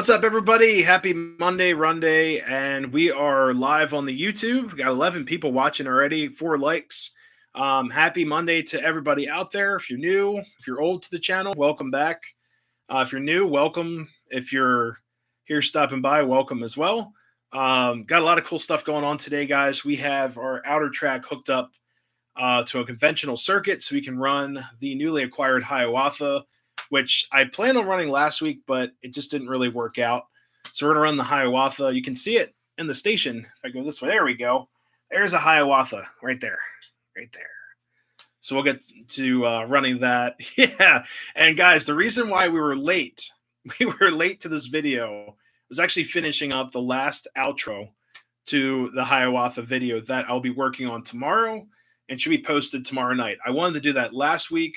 What's up, everybody? Happy Monday, Run Day, and we are live on the YouTube. We got 11 people watching already, 4 likes. Happy Monday to everybody out there. If you're new, if you're old to the channel, welcome back. If you're new, welcome. If you're here stopping by, welcome as well. Got a lot of cool stuff going on today, guys. We have our outer track hooked up to a conventional circuit so we can run the newly acquired Hiawatha, which I planned on running last week, but it just didn't really work out. So we're going to run the Hiawatha. You can see it in the station. If I go this way, there we go. There's a Hiawatha right there. Right there. So we'll get to running that. Yeah. And guys, the reason why we were late to this video was actually finishing up the last outro to the Hiawatha video that I'll be working on tomorrow and should be posted tomorrow night. I wanted to do that last week,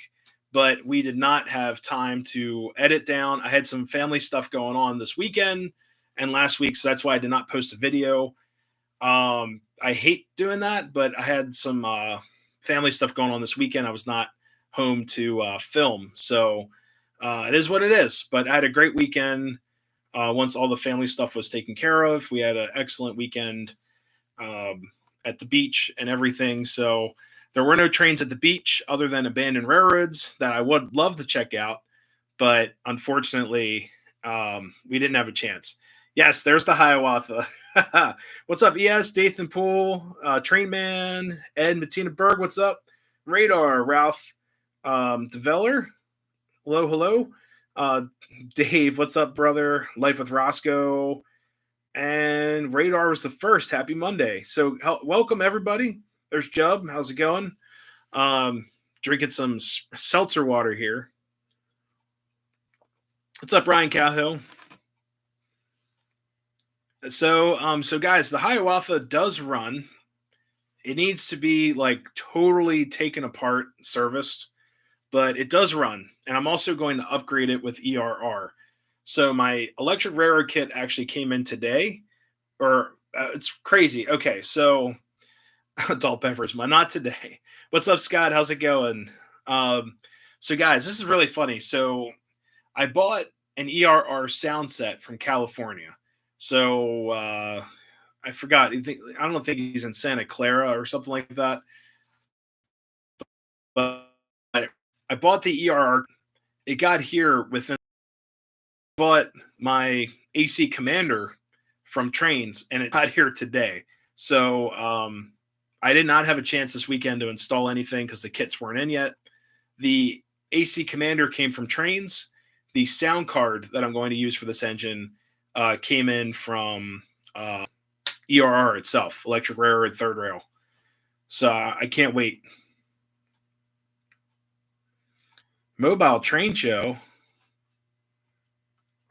but we did not have time to edit down. I had some family stuff going on this weekend and last week, so that's why I did not post a video. I hate doing that, but I had some family stuff going on this weekend. I was not home to film, so it is what it is. But I had a great weekend once all the family stuff was taken care of. We had an excellent weekend at the beach and everything, so there were no trains at the beach other than abandoned railroads that I would love to check out, but unfortunately, we didn't have a chance. Yes, there's the Hiawatha. What's up, ES, Dathan Poole, Trainman, Ed, Matina Berg, what's up? Radar, Ralph Develler, hello. Dave, what's up, brother? Life with Roscoe. And Radar was the first. Happy Monday. So welcome, everybody. There's Jub. How's it going? Drinking some seltzer water here. What's up, Ryan Cahill? So guys, the Hiawatha does run. It needs to be like totally taken apart, serviced, but it does run. And I'm also going to upgrade it with ERR. So my electric railroad kit actually came in today, or it's crazy. Okay, so adult beverage, not today. What's up, Scott? How's it going? So guys, this is really funny. So I bought an ERR sound set from California. So I forgot. I don't think he's in Santa Clara or something like that. But I bought the ERR. It got here within. Bought my AC Commander from Trains, and it got here today. So I did not have a chance this weekend to install anything because the kits weren't in yet. The AC Commander came from Trains. The sound card that I'm going to use for this engine came in from ERR itself, Electric Railroad Third Rail. So I can't wait. Mobile Train Show.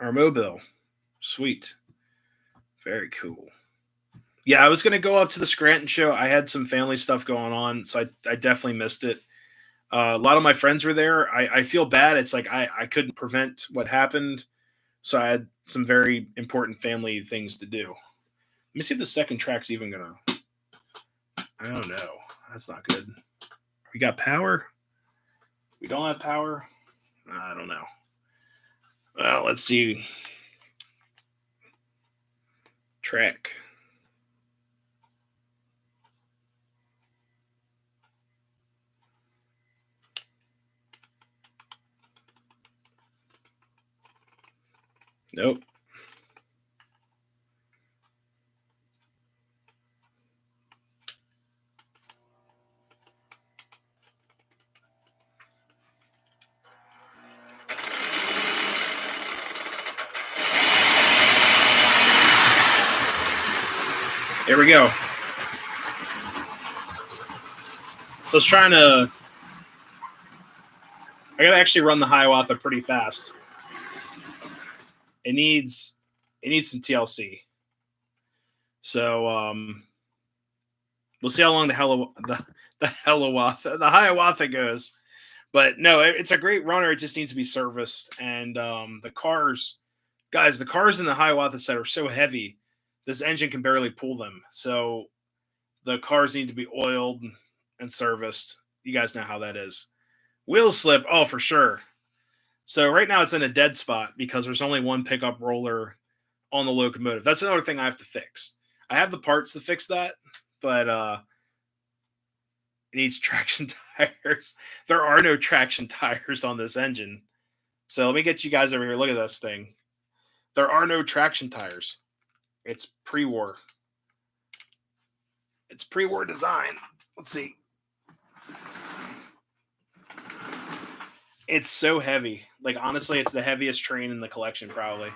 Or Mobile. Sweet. Very cool. Yeah, I was going to go up to the Scranton show. I had some family stuff going on, so I definitely missed it. A lot of my friends were there. I feel bad. It's like I couldn't prevent what happened, so I had some very important family things to do. Let me see if the second track's even going to... I don't know. That's not good. We got power? We don't have power? I don't know. Well, let's see. Track. Nope. There we go. So I was trying to... I got to actually run the Hiawatha pretty fast. It needs some TLC. So we'll see how long the Hiawatha goes. But no, it's a great runner. It just needs to be serviced. And the cars in the Hiawatha set are so heavy, this engine can barely pull them. So the cars need to be oiled and serviced. You guys know how that is. Wheel slip, oh, for sure. So right now it's in a dead spot because there's only one pickup roller on the locomotive. That's another thing I have to fix. I have the parts to fix that, but it needs traction tires. There are no traction tires on this engine. So let me get you guys over here. Look at this thing. There are no traction tires. It's pre-war. It's pre-war design. Let's see. It's so heavy. Like, honestly, it's the heaviest train in the collection, probably.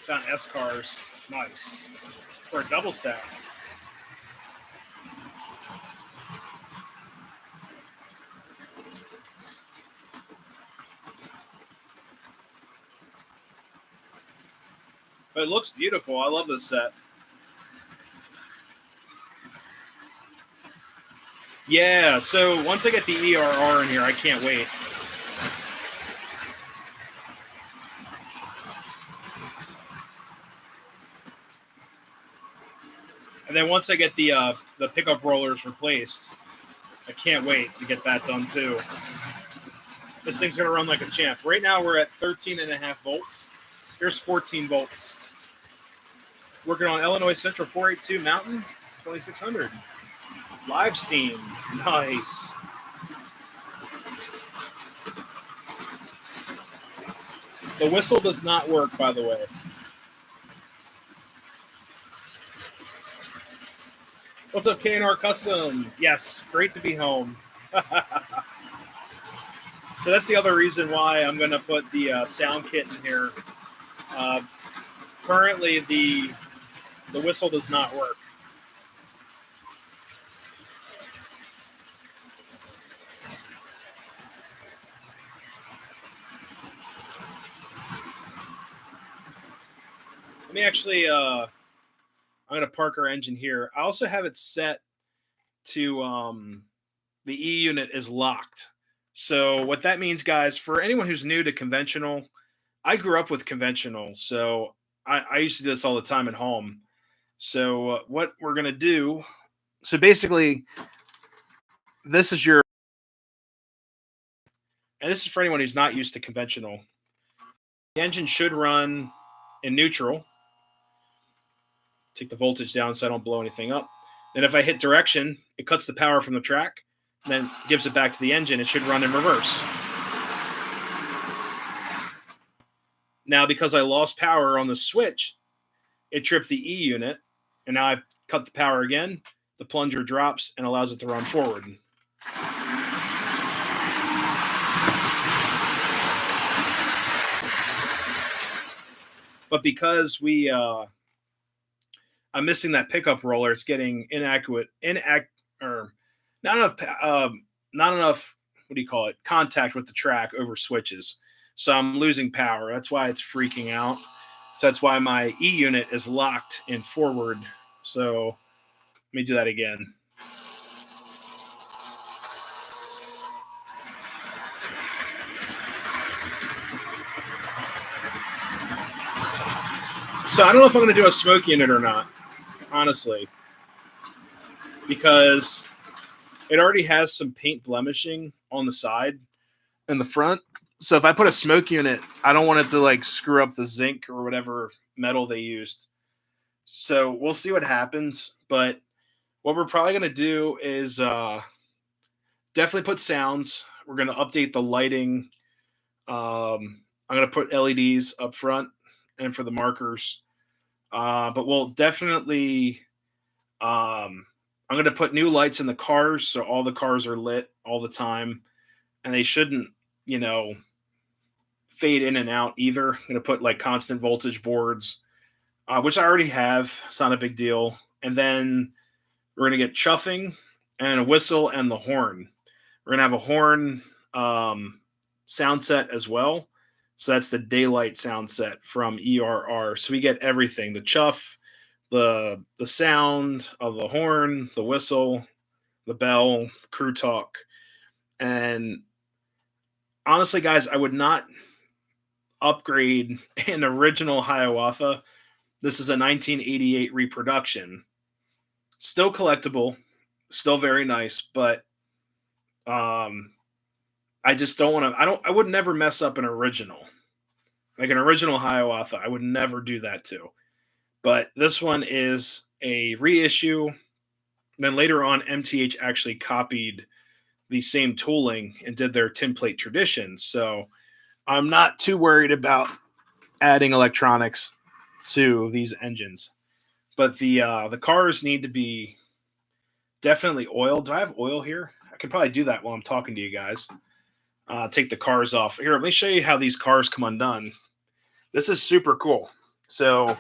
Found S cars. Nice. For a double stack. But it looks beautiful. I love this set. Yeah, so once I get the ERR in here, I can't wait. And then once I get the pickup rollers replaced, I can't wait to get that done too. This thing's going to run like a champ. Right now we're at 13.5 volts. Here's 14 volts. Working on Illinois Central 482 Mountain 2600. Live steam. Nice. The whistle does not work, by the way. What's up, K&R Custom? Yes, great to be home. So that's the other reason why I'm going to put the sound kit in here. Currently, the whistle does not work. Let me actually, I'm going to park our engine here. I also have it set to the E unit is locked. So what that means, guys, for anyone who's new to conventional, I grew up with conventional. So I used to do this all the time at home. So what we're going to do, so basically, this is your, and this is for anyone who's not used to conventional. The engine should run in neutral. Take the voltage down so I don't blow anything up. Then if I hit direction, it cuts the power from the track, then gives it back to the engine. It should run in reverse. Now, because I lost power on the switch, it tripped the E unit, and now I cut the power again. The plunger drops and allows it to run forward. But because I'm missing that pickup roller, it's getting inaccurate, or not enough. What do you call it? Contact with the track over switches. So I'm losing power. That's why it's freaking out. So that's why my E unit is locked in forward. So let me do that again. So I don't know if I'm going to do a smoke unit or not, honestly, because it already has some paint blemishing on the side and the front. So if I put a smoke unit, I don't want it to like screw up the zinc or whatever metal they used. So we'll see what happens. But what we're probably going to do is definitely put sounds. We're going to update the lighting. I'm going to put LEDs up front and for the markers. But we'll definitely, I'm going to put new lights in the cars. So all the cars are lit all the time and they shouldn't, fade in and out either. I'm going to put like constant voltage boards, which I already have. It's not a big deal. And then we're going to get chuffing and a whistle and the horn. We're going to have a horn sound set as well. So that's the daylight sound set from ERR. So we get everything, the chuff, the sound of the horn, the whistle, the bell, crew talk. And honestly, guys, I would not upgrade an original Hiawatha This is a 1988 reproduction. Still collectible, still very nice, but um, I just don't want to. I would never mess up an original, like an original Hiawatha. I would never do that too. But this one is a reissue. Then later on, MTH actually copied the same tooling and did their template tradition. So I'm not too worried about adding electronics to these engines. But the cars need to be definitely oiled. Do I have oil here? I can probably do that while I'm talking to you guys. Take the cars off. Here, let me show you how these cars come undone. This is super cool. So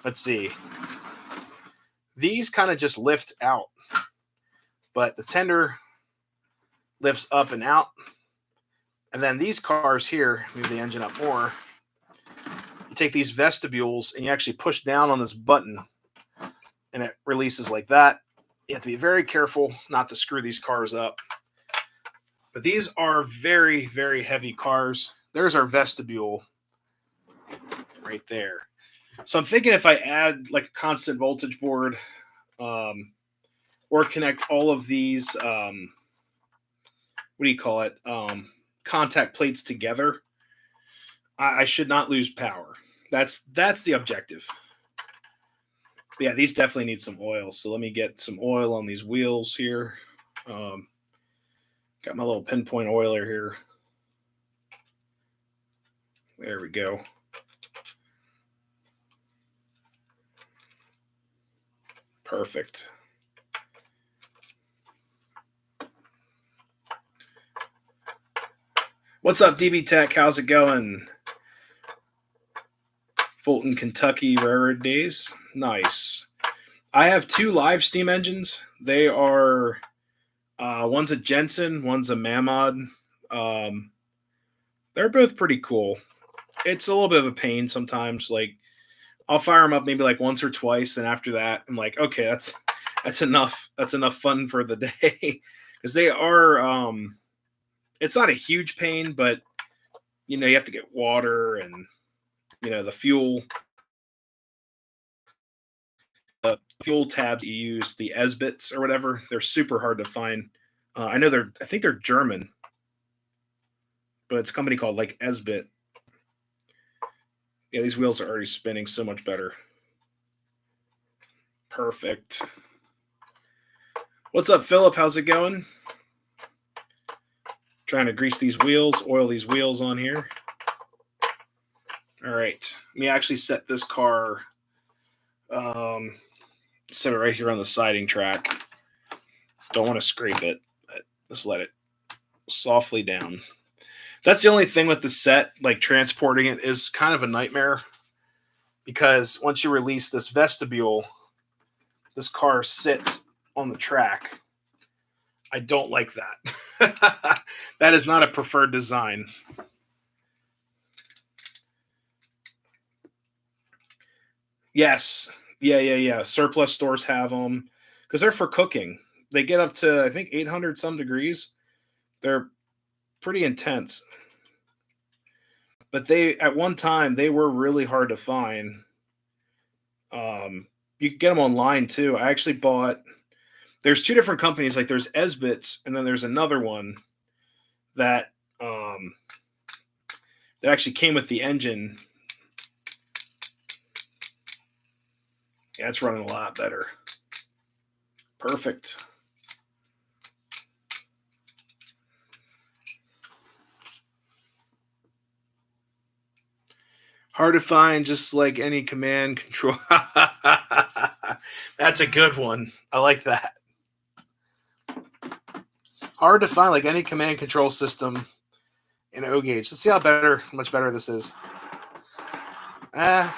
let's see. These kind of just lift out, but the tender lifts up and out. And then these cars here, move the engine up more. You take these vestibules and you actually push down on this button and it releases like that. You have to be very careful not to screw these cars up. But these are very, very heavy cars. There's our vestibule right there. So I'm thinking if I add like a constant voltage board or connect all of these, what do you call it, contact plates together, I should not lose power. That's the objective. But yeah, these definitely need some oil. So let me get some oil on these wheels here. Got my little pinpoint oiler here. There we go. Perfect. What's up, DB Tech? How's it going? Fulton, Kentucky railroad days. Nice. I have two live steam engines. They are one's a Jensen, one's a Mamod. They're both pretty cool. It's a little bit of a pain sometimes. Like I'll fire them up maybe like once or twice, and after that, I'm like, okay, that's enough. That's enough fun for the day, because they are. It's not a huge pain, but you have to get water and the fuel. The fuel tabs you use, the Esbits or whatever, they're super hard to find. I think they're German, but it's a company called like Esbit. Yeah, these wheels are already spinning so much better. Perfect. What's up, Philip? How's it going? Trying to grease these wheels, oil these wheels on here. All right. Let me actually set this car, set it right here on the siding track. Don't want to scrape it. Just let it softly down. That's the only thing with the set, like transporting it is kind of a nightmare, because once you release this vestibule, this car sits on the track. I don't like that. That is not a preferred design. Yes. Yeah. Surplus stores have them because they're for cooking. They get up to, I think, 800 some degrees. They're pretty intense. But at one time, they were really hard to find. You could get them online too. I actually bought, there's two different companies. Like there's Esbits, and then there's another one that that actually came with the engine. Yeah, it's running a lot better. Perfect. Hard to find, just like any command control. That's a good one. I like that. Hard to find, like any command control system in O-Gauge. Let's see how much better this is. A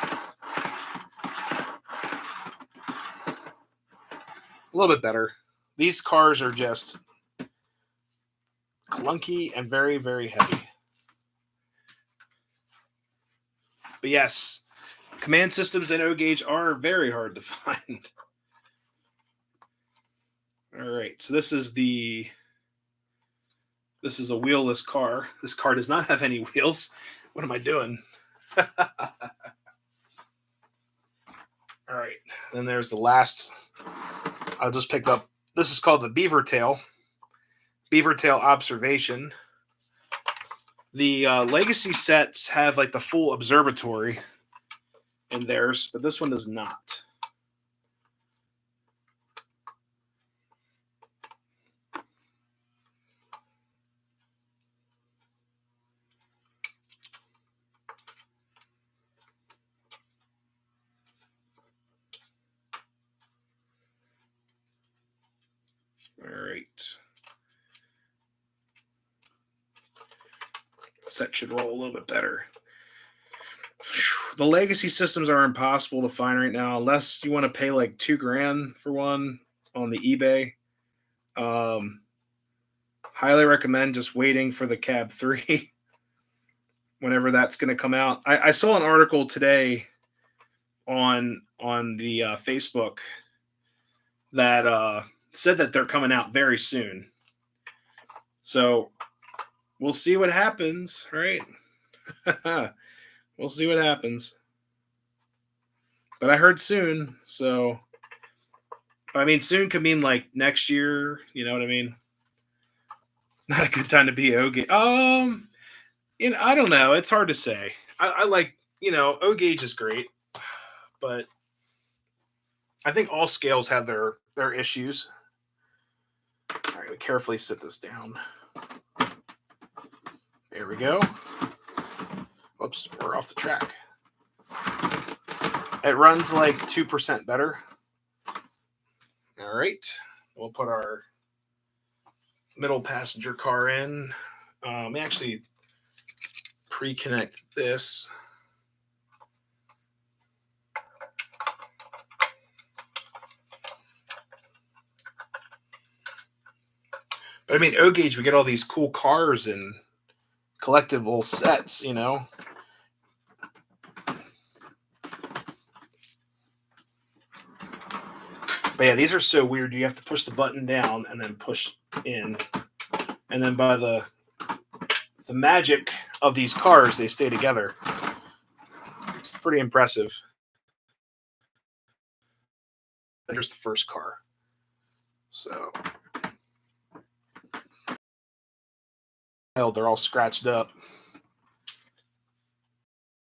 little bit better. These cars are just clunky and very, very heavy. But yes, command systems in O-Gauge are very hard to find. All right, so this is a wheelless car. This car does not have any wheels. What am I doing? All right. Then there's the last. I just picked up. This is called the Beaver Tail Observation. The Legacy sets have like the full observatory in theirs, but this one does not. All right. Set should roll a little bit better. The legacy systems are impossible to find right now unless you want to pay like $2,000 for one on the eBay. Highly recommend just waiting for the Cab 3 whenever that's going to come out. I saw an article today on the Facebook that said that they're coming out very soon. So we'll see what happens, right? We'll see what happens. But I heard soon, so I mean soon could mean like next year, you know what I mean? Not a good time to be O-Gauge. I don't know. It's hard to say. I like, O-Gauge is great, but I think all scales have their issues. All right, we carefully sit this down. There we go. Whoops, we're off the track. It runs like 2% better. All right, we'll put our middle passenger car in. Let me actually pre-connect this. But I mean, O-Gauge, we get all these cool cars and collectible sets, But yeah, these are so weird. You have to push the button down and then push in. And then by the magic of these cars, they stay together. It's pretty impressive. Here's the first car. So they're all scratched up.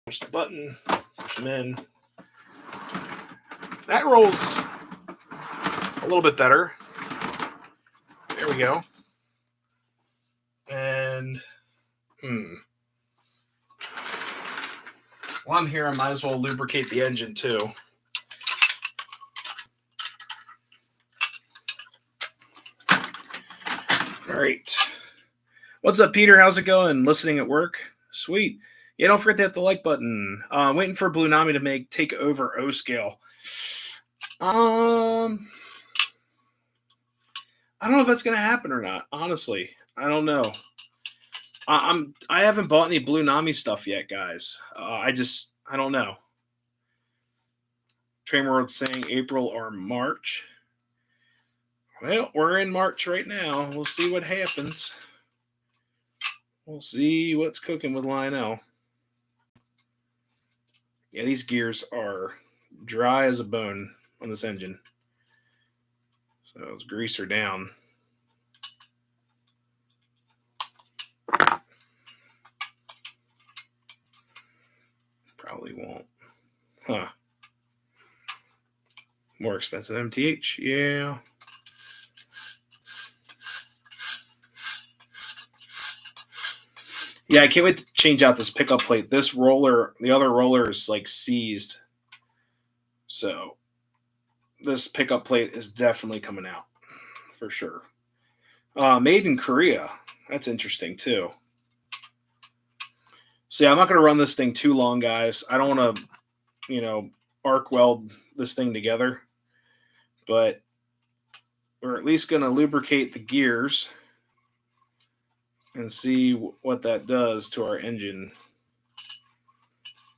Push the button, push them in. That rolls a little bit better. There we go. And while I'm here, I might as well lubricate the engine too. All right. What's up, Peter? How's it going? Listening at work? Sweet. Yeah, don't forget to hit the like button. Waiting for Blue Nami to take over O scale. I don't know if that's gonna happen or not. Honestly, I don't know. I haven't bought any Blue Nami stuff yet, guys. I don't know. Train World saying April or March. Well, we're in March right now. We'll see what happens. We'll see what's cooking with Lionel. Yeah, these gears are dry as a bone on this engine. So let's grease her down. Probably won't. Huh. More expensive MTH, yeah. Yeah, I can't wait to change out this pickup plate. This roller, the other roller is like seized. So this pickup plate is definitely coming out for sure. Made in Korea. That's interesting too. So yeah, I'm not going to run this thing too long, guys. I don't want to, arc weld this thing together. But we're at least going to lubricate the gears and see what that does to our engine.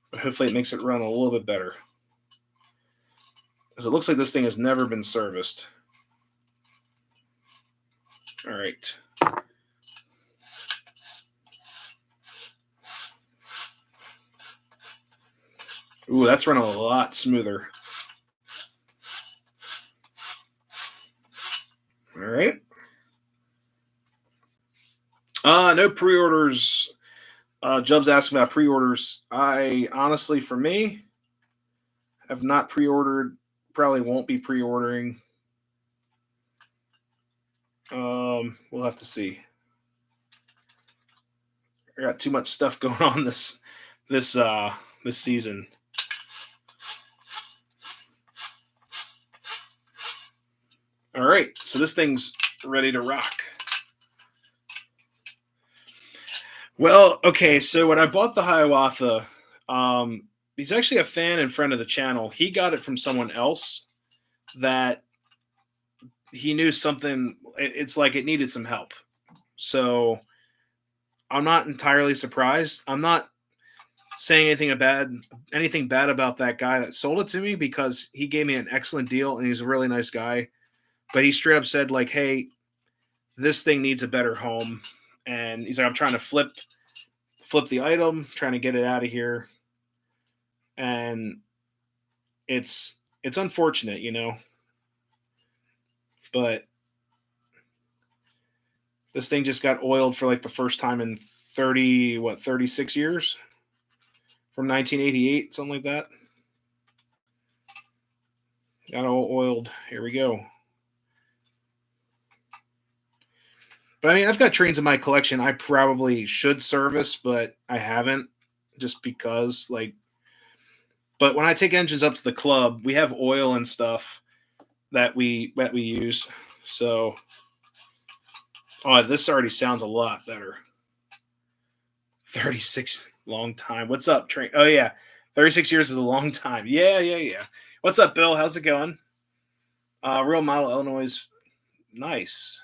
But hopefully it makes it run a little bit better. Because it looks like this thing has never been serviced. All right. Ooh, that's running a lot smoother. No pre-orders. Jub's asking about pre-orders. I honestly, for me, have not pre-ordered. Probably won't be pre-ordering. We'll have to see. I got too much stuff going on this season. All right, so this thing's ready to rock. Well, okay, so when I bought the Hiawatha, he's actually a fan and friend of the channel. He got it from someone else that he knew something. It's like it needed some help. So I'm not entirely surprised. I'm not saying anything bad about that guy that sold it to me, because he gave me an excellent deal and he's a really nice guy. But he straight up said, like, hey, this thing needs a better home. And he's like, I'm trying to flip the item, trying to get it out of here. And it's unfortunate, but this thing just got oiled for like the first time in 36 years, from 1988, something like that. Got all oiled. Here we go. But I mean, I've got trains in my collection I probably should service, but I haven't, just because, like. But when I take engines up to the club, we have oil and stuff that we use. So, this already sounds a lot better. 36, long time. What's up, train? Oh yeah, 36 years is a long time. Yeah. What's up, Bill? How's it going? Real model Illinois. Nice.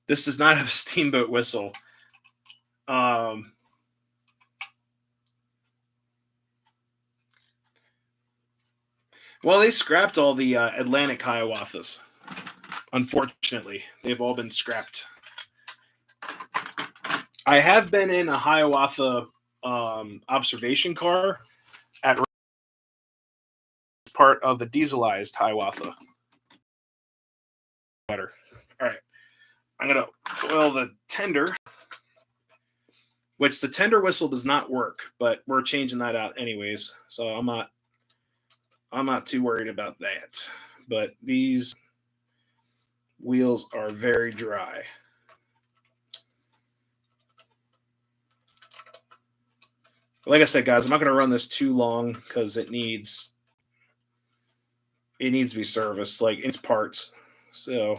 This does not have a steamboat whistle. Well, they scrapped all the Atlantic Hiawathas. Unfortunately, they've all been scrapped. I have been in a Hiawatha observation car at part of the dieselized Hiawatha. Better. All right. I'm going to oil the tender, which the tender whistle does not work, but we're changing that out anyways. So I'm not too worried about that. But these wheels are very dry. Like I said, guys, I'm not going to run this too long because it needs to be serviced, like in its parts. So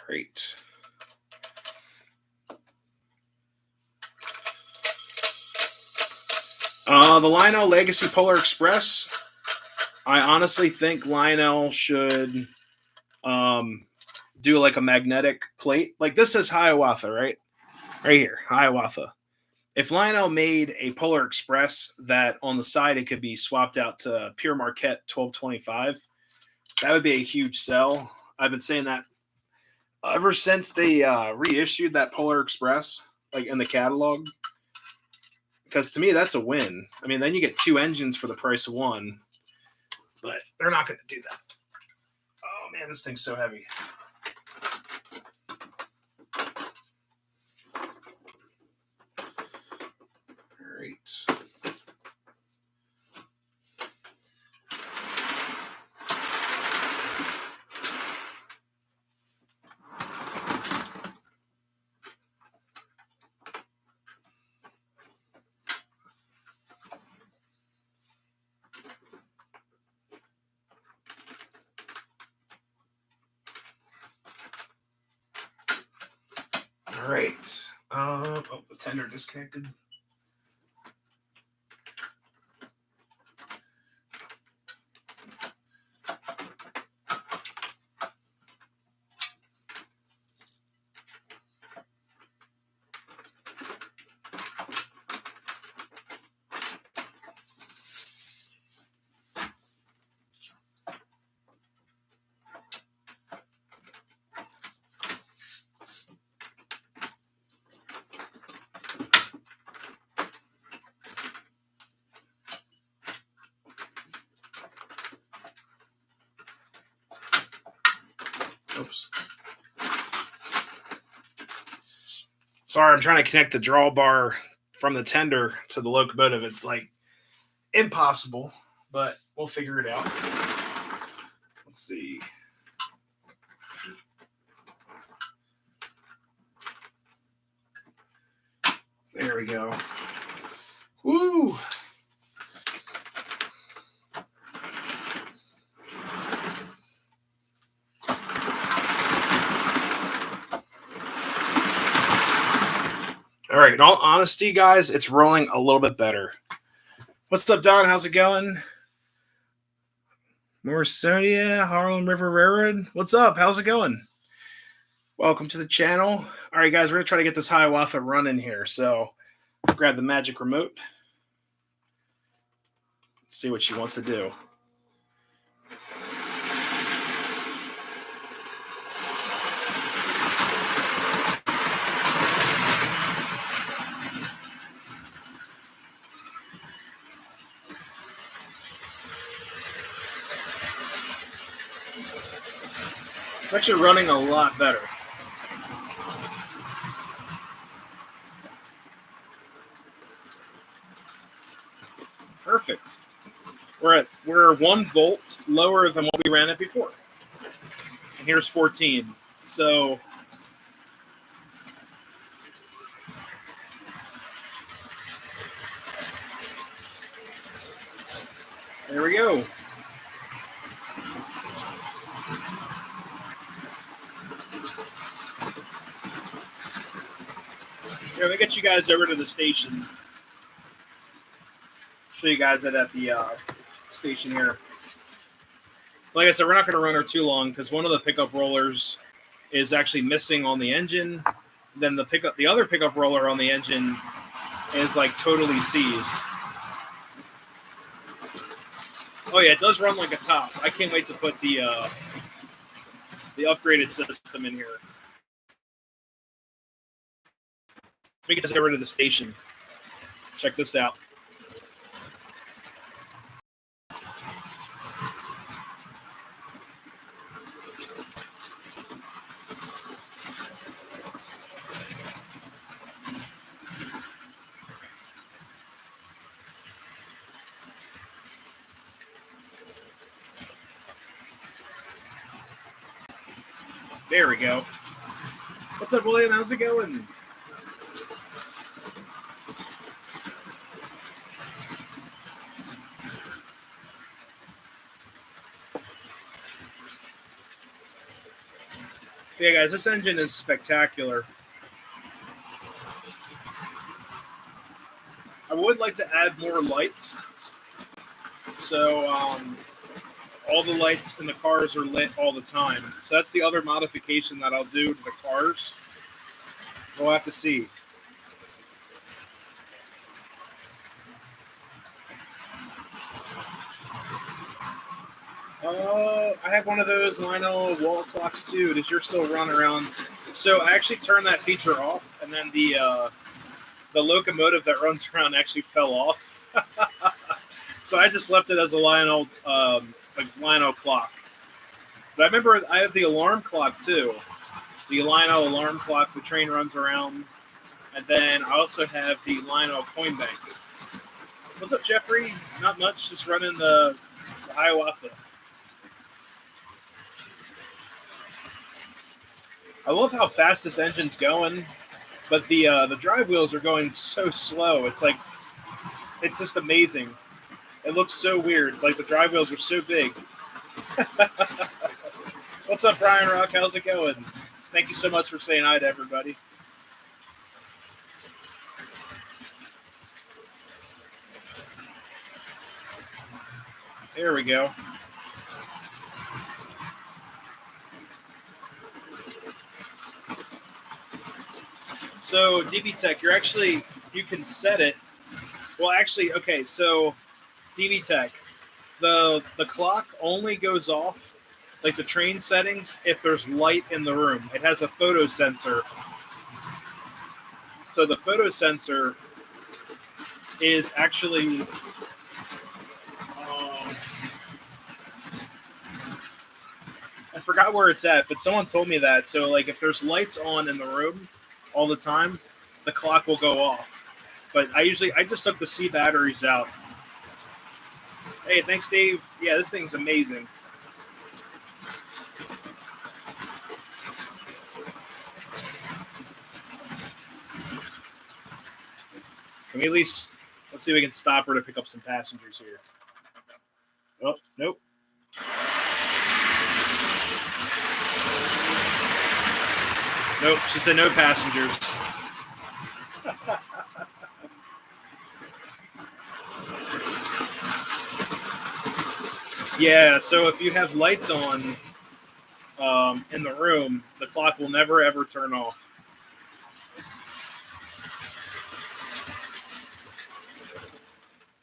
great. The Lionel Legacy Polar Express. I honestly think Lionel should do like a magnetic plate. Like this says Hiawatha, right? Right here, Hiawatha. If Lionel made a Polar Express that on the side it could be swapped out to Pure Marquette 1225, that would be a huge sell. I've been saying that ever since they reissued that Polar Express, like in the catalog. Because to me, that's a win. I mean, then you get two engines for the price of one. But they're not going to do that. Oh, man, this thing's so heavy. All right. All right. The tender disconnected. Sorry, I'm trying to connect the drawbar from the tender to the locomotive. It's like impossible, but we'll figure it out. Let's see. There we go. Woo! All right, in all honesty, guys, it's rolling a little bit better. What's up, Don? How's it going? Morsonia, Harlem River Railroad. What's up? How's it going? Welcome to the channel. All right, guys, we're going to try to get this Hiawatha running here. So grab the magic remote. See what she wants to do. It's actually running a lot better. Perfect. We're 1 volt lower than what we ran it before. And here's 14. So there we go. Here, let me get you guys over to the station. Show you guys it at the station here. Like I said, we're not going to run her too long because one of the pickup rollers is actually missing on the engine. Then the other pickup roller on the engine is like totally seized. Oh yeah, it does run like a top. I can't wait to put the upgraded system in here. Let me get this over to the station. Check this out. There we go. What's up, William? How's it going? Yeah, guys, this engine is spectacular. I would like to add more lights. So all the lights in the cars are lit all the time. So that's the other modification that I'll do to the cars. We'll have to see. I have one of those Lionel wall clocks too. Does yours still run around? So I actually turned that feature off, and then the locomotive that runs around actually fell off. So I just left it as a Lionel clock. But I remember I have the alarm clock too. The Lionel alarm clock. The train runs around, and then I also have the Lionel coin bank. What's up, Jeffrey? Not much. Just running the Hiawatha. I love how fast this engine's going, but the drive wheels are going so slow. It's like, it's just amazing. It looks so weird. Like the drive wheels are so big. What's up, Brian Rock? How's it going? Thank you so much for saying hi to everybody. There we go. So DB Tech, you can set it. Well, actually, okay. So DB Tech, the clock only goes off, like the train settings, if there's light in the room. It has a photo sensor. So the photo sensor is actually I forgot where it's at, but someone told me that. So like if there's lights on in the room all the time, the clock will go off. But I just took the C batteries out. Hey, thanks, Dave. Yeah, this thing's amazing. Can we at least, let's see if we can stop her to pick up some passengers here. Oh, nope. Nope, she said no passengers. Yeah, so if you have lights on in the room, the clock will never ever turn off.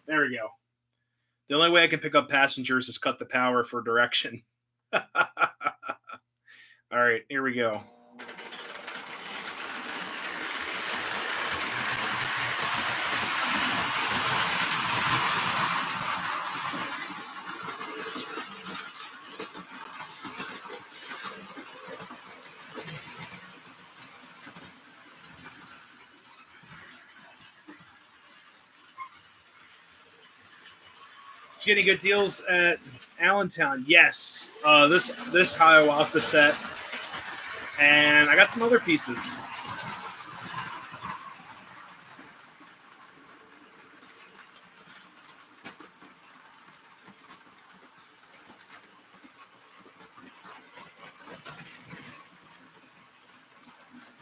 There we go. The only way I can pick up passengers is cut the power for direction. All right, here we go. Did you get any good deals at Allentown? Yes. This Hawaa set, and I got some other pieces.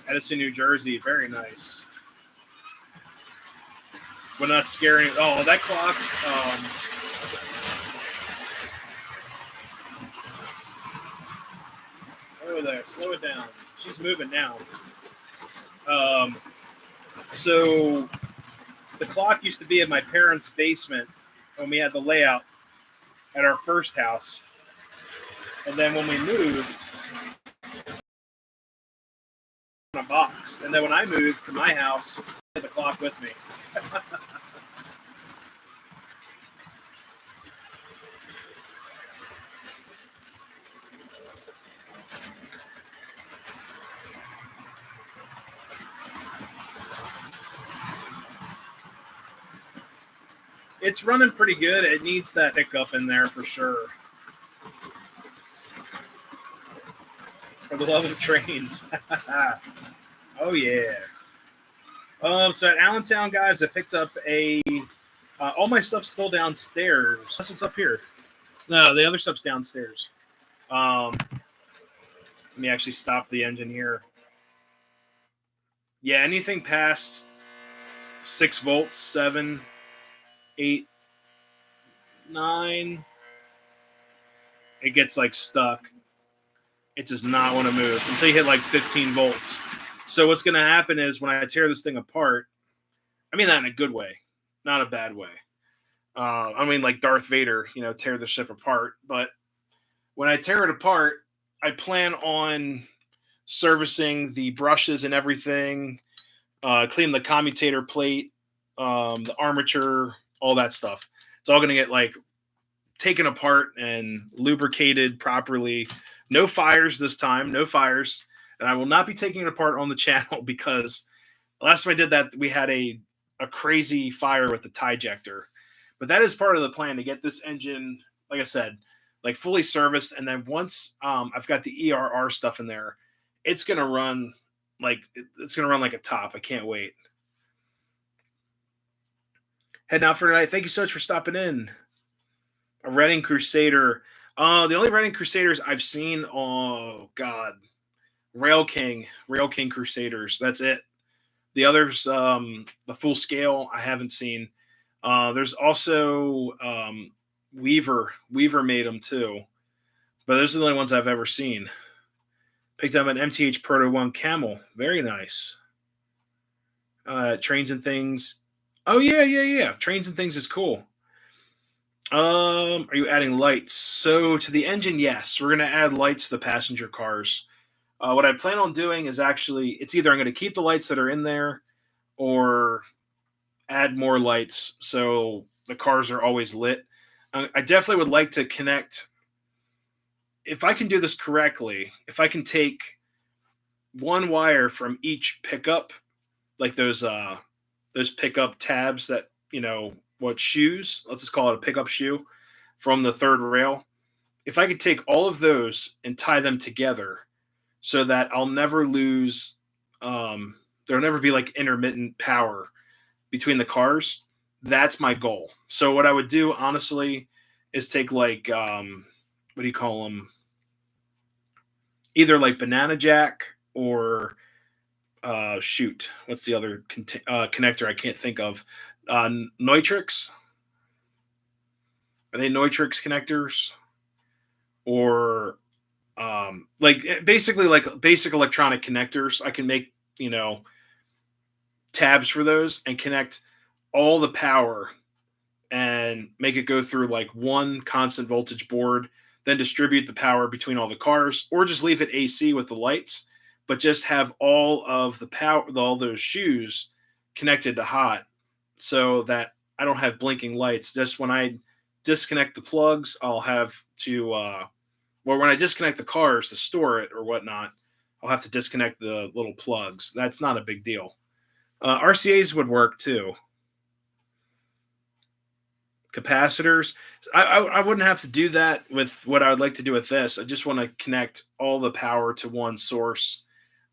Edison, New Jersey. Very nice. We're not scaring. Oh, that clock. Oh, there. Slow it down. She's moving now. So the clock used to be in my parents' basement when we had the layout at our first house. And then when we moved, in a box. And then when I moved to my house, I had the clock with me. It's running pretty good. It needs that hiccup in there for sure. For the love of trains. Oh, yeah. So at Allentown, guys, I picked up all my stuff's still downstairs. Plus it's up here. No, the other stuff's downstairs. Let me actually stop the engine here. Yeah, anything past 6 volts, 7, 8, 9, it gets like stuck. It does not want to move until you hit like 15 volts. So what's going to happen is when I tear this thing apart, I mean that in a good way, not a bad way. I mean like Darth Vader, tear the ship apart. But when I tear it apart, I plan on servicing the brushes and everything, clean the commutator plate, the armature, all that stuff. It's all going to get like taken apart and lubricated properly. No fires this time, no fires. And I will not be taking it apart on the channel because last time I did that, we had a crazy fire with the tie-jector. But that is part of the plan to get this engine, like I said, like fully serviced. And then once I've got the ERR stuff in there, it's going to run like a top. I can't wait. Heading out for tonight. Thank you so much for stopping in. A Reading Crusader. The only Reading Crusaders I've seen, oh God, Rail King Crusaders. That's it. The others, the full scale, I haven't seen. There's also Weaver made them too, but those are the only ones I've ever seen. Picked up an MTH Proto-Sound Camel. Very nice. Trains and Things. Oh yeah. Trains and Things is cool. Are you adding lights? So to the engine, yes, we're gonna add lights to the passenger cars. What I plan on doing is it's either I'm going to keep the lights that are in there or add more lights so the cars are always lit. I definitely would like to connect, if I can do this correctly, if I can take one wire from each pickup like those pickup tabs that what shoes. Let's just call it a pickup shoe from the third rail. If I could take all of those and tie them together so that I'll never lose, there'll never be like intermittent power between the cars. That's my goal. So what I would do honestly is take like what do you call them? Either like banana jack or shoot, what's the other connector I can't think of? Neutrix. Are they Neutrix connectors or basically like basic electronic connectors? I can make tabs for those and connect all the power and make it go through like one constant voltage board, then distribute the power between all the cars, or just leave it AC with the lights, but just have all of the power, all those shoes connected to hot so that I don't have blinking lights. Just when I disconnect the plugs, I'll have to, or when I disconnect the cars to store it or whatnot, I'll have to disconnect the little plugs. That's not a big deal. RCAs would work too. Capacitors. I wouldn't have to do that with what I would like to do with this. I just want to connect all the power to one source,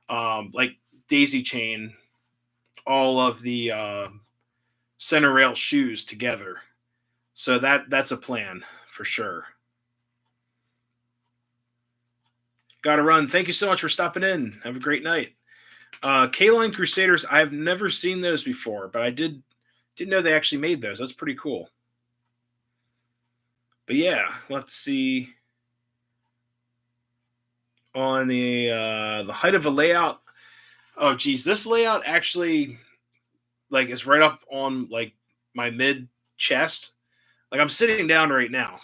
like daisy chain all of the center rail shoes together. So that's a plan for sure. Got to run. Thank you so much for stopping in. Have a great night. K-Line Crusaders. I've never seen those before, but I didn't know they actually made those. That's pretty cool. But yeah, we'll have to see on the height of a layout. Oh geez, this layout actually like is right up on like my mid chest. Like I'm sitting down right now.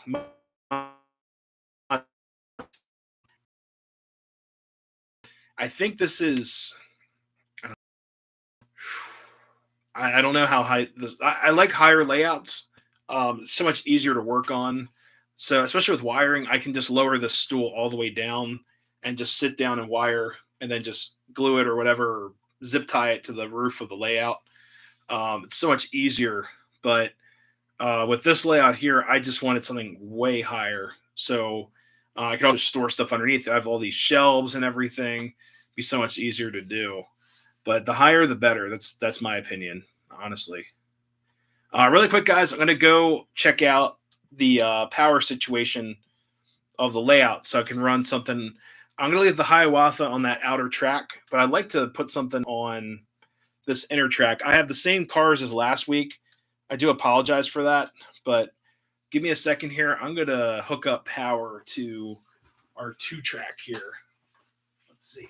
I think this is. I don't know how high this. I like higher layouts. It's so much easier to work on. So especially with wiring, I can just lower the stool all the way down and just sit down and wire, and then just glue it or whatever, or zip tie it to the roof of the layout. It's so much easier. But with this layout here, I just wanted something way higher. So I could also store stuff underneath. I have all these shelves and everything. Be so much easier to do. But the higher, the better. That's my opinion, honestly. Really quick, guys, I'm going to go check out the power situation of the layout so I can run something. I'm going to leave the Hiawatha on that outer track, but I'd like to put something on this inner track. I have the same cars as last week. I do apologize for that, but give me a second here. I'm going to hook up power to our 2-track here. Let's see.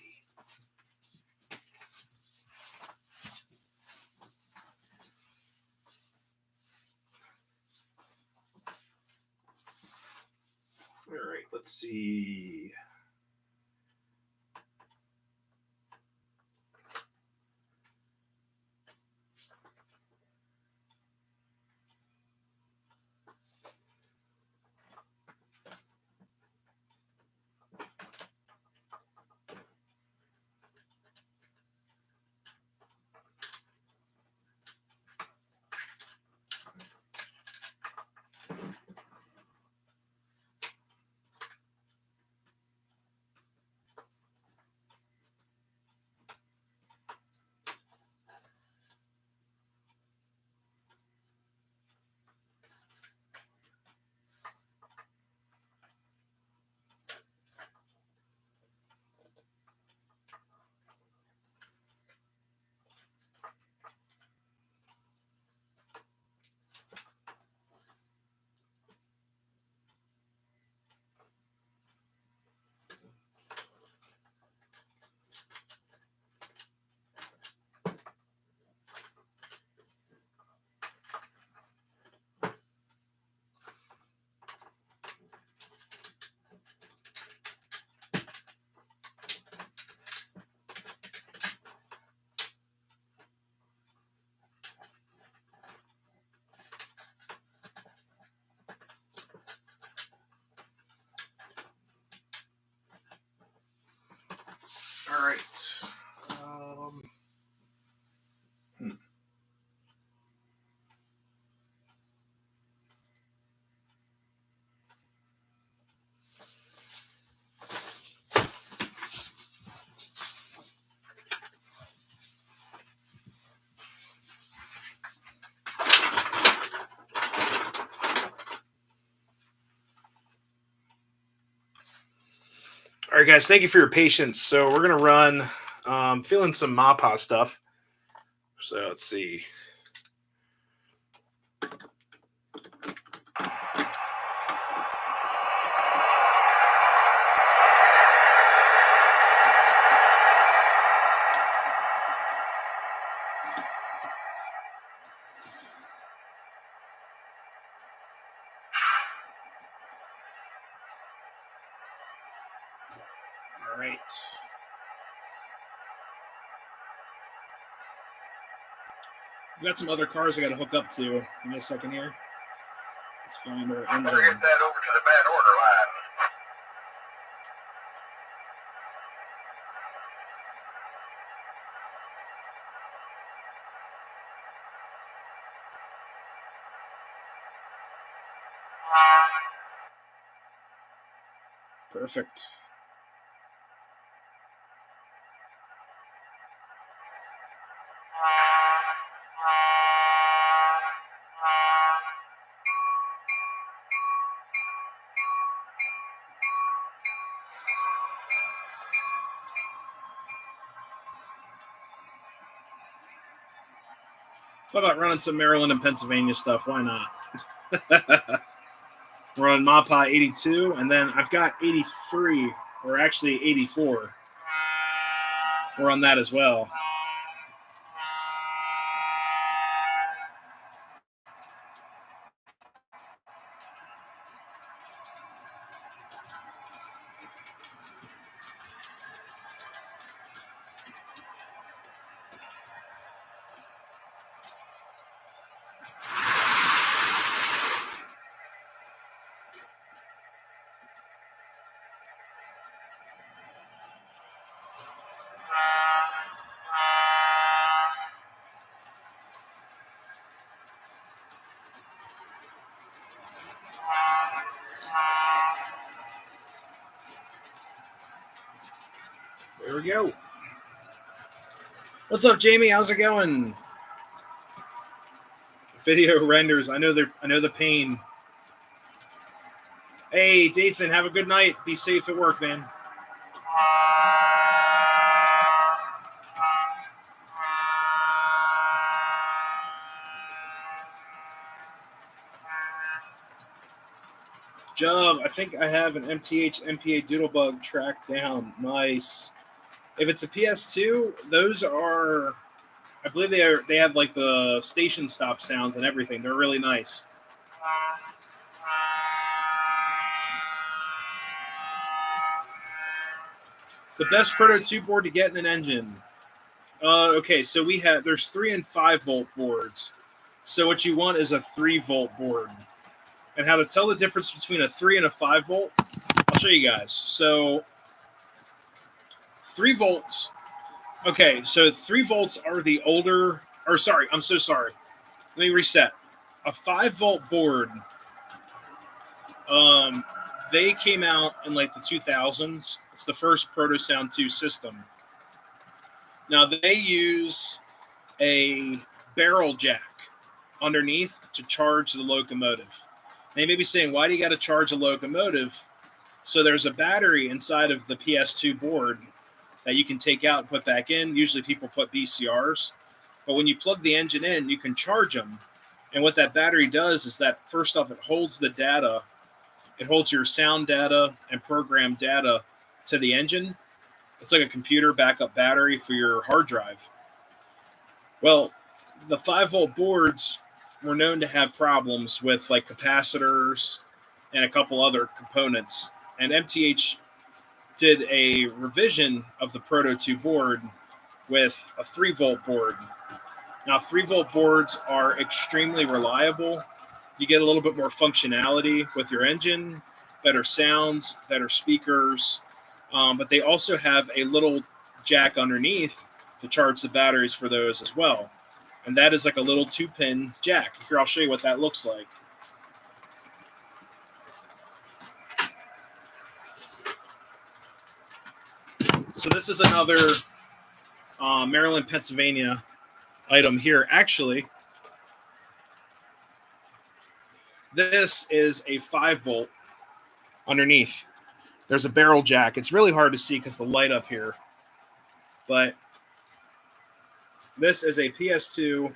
All right, let's see. All right, guys, thank you for your patience. So we're gonna run, feeling some MAPA stuff. So let's see. All right. We've got some other cars I got to hook up to. Give me a second here. Let's find our engine. Better get that over to the bad order line. Perfect. Thought about running some Maryland and Pennsylvania stuff. Why not? We're on MAPA 82, and then I've got 83, or actually 84. We're on that as well. There we go. What's up, Jamie? How's it going? Video renders. I know the pain. Hey, Dathan, have a good night. Be safe at work, man. Job, I think I have an MTH MPA Doodlebug tracked down. Nice. If it's a PS2, those are, I believe they have like the station stop sounds and everything. They're really nice. The best Proto 2 board to get in an engine. Okay, so there's 3 and 5 volt boards. So what you want is a 3 volt board. And how to tell the difference between a 3 and a 5 volt, I'll show you guys. So 3 volts. Okay, so 3 volts are the older, or sorry, I'm so sorry. Let me reset. A 5 volt board, they came out in like the 2000s. It's the first Proto-Sound 2 system. Now they use a barrel jack underneath to charge the locomotive. They may be saying, why do you got to charge a locomotive? So there's a battery inside of the PS2 board that you can take out and put back in. Usually people put BCRs. But when you plug the engine in, you can charge them. And what that battery does is that, first off, it holds the data. It holds your sound data and program data to the engine. It's like a computer backup battery for your hard drive. Well, the 5 volt boards were known to have problems with like capacitors and a couple other components. And MTH did a revision of the Proto 2 board with a 3 volt board. Now, 3 volt boards are extremely reliable. You get a little bit more functionality with your engine, better sounds, better speakers, but they also have a little jack underneath to charge the batteries for those as well. And that is like a little 2-pin jack. Here, I'll show you what that looks like. So this is another Maryland, Pennsylvania item here. Actually, this is a 5 volt underneath. There's a barrel jack. It's really hard to see because the light up here. But this is a PS2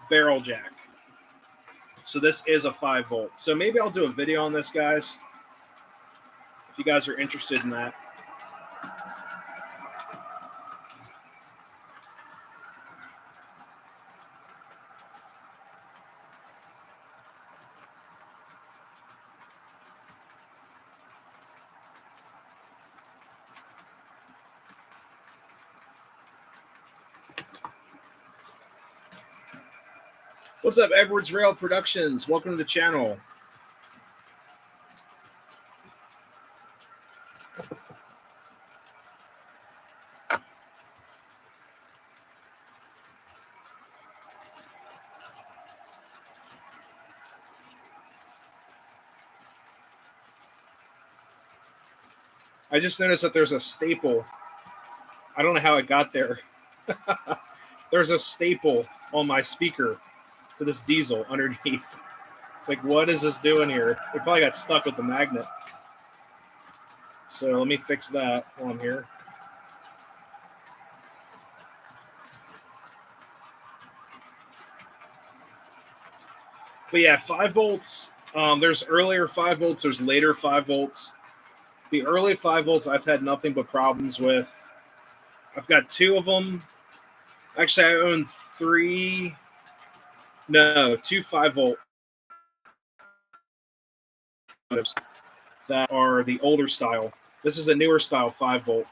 barrel jack. So this is a 5 volt. So maybe I'll do a video on this, guys, if you guys are interested in that. What's up, Edwards Rail Productions? Welcome to the channel. I just noticed that there's a staple. I don't know how it got there. There's a staple on my speaker to this diesel underneath. It's like, what is this doing here? It probably got stuck with the magnet. So let me fix that while I'm here. But yeah, 5 volts. There's earlier 5 volts. There's later 5 volts. The early 5 volts I've had nothing but problems with. I've got 2 of them. Actually, I own 2 5 volt that are the older style. This is a newer style 5 volt,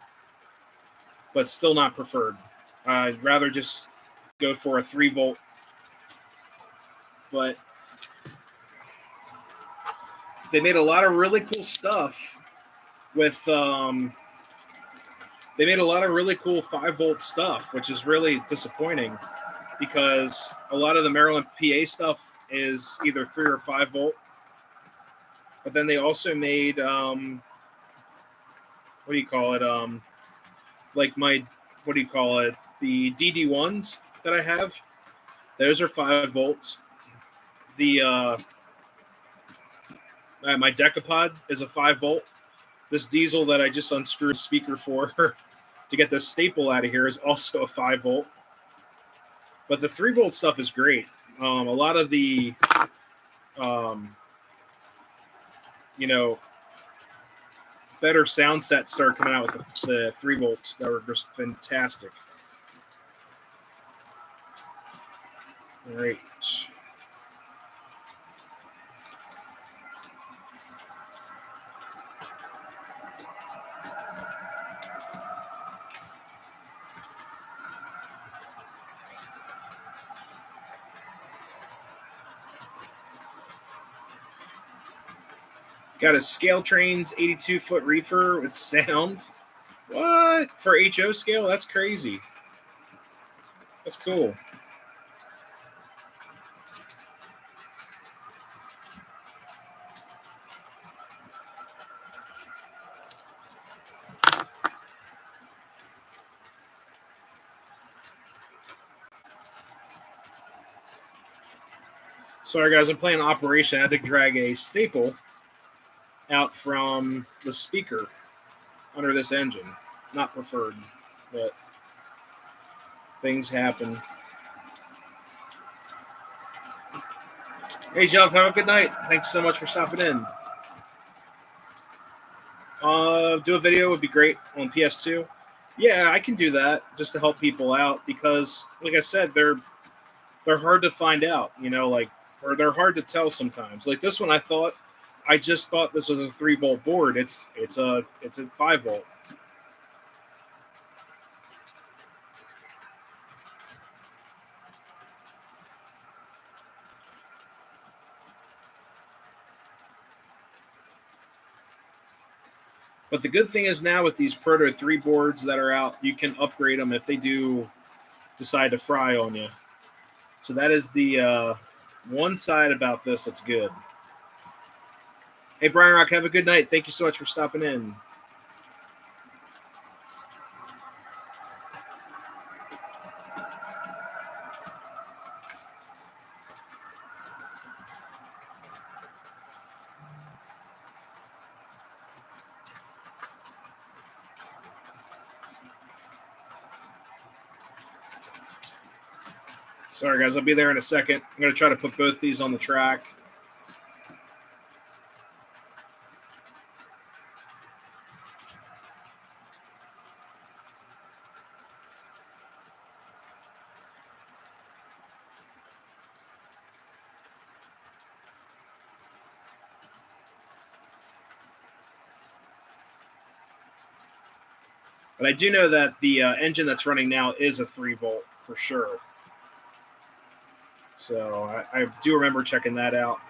but still not preferred. I'd rather just go for a 3 volt. But they made a lot of really cool stuff with they made a lot of really cool 5 volt stuff, which is really disappointing because a lot of the Maryland PA stuff is either 3 or 5 volt. But then they also made what do you call it? The DD1s that I have. Those are 5 volts. The my Decapod is a 5 volt. This diesel that I just unscrewed the speaker for to get this staple out of here is also a 5 volt. But the 3 volt stuff is great. A lot of the, better sound sets started coming out with the 3 volts that were just fantastic. All right. Got a Scale Trains 82-foot reefer with sound. What? For HO scale? That's crazy. That's cool. Sorry, guys. I'm playing Operation. I had to drag a staple out from the speaker under this engine. Not preferred, but things happen. Hey, Jeff, have a good night. Thanks so much for stopping in. Do a video would be great on PS2. Yeah, I can do that just to help people out because, like I said, they're hard to find out, or they're hard to tell sometimes. Like this one, I just thought this was a 3 volt board. It's a 5 volt. But the good thing is now with these Proto 3 boards that are out, you can upgrade them if they do decide to fry on you. So that is the one side about this that's good. Hey, Brian Rock, have a good night. Thank you so much for stopping in. Sorry, guys. I'll be there in a second. I'm going to try to put both these on the track. But I do know that the engine that's running now is a 3-volt for sure. So I do remember checking that out.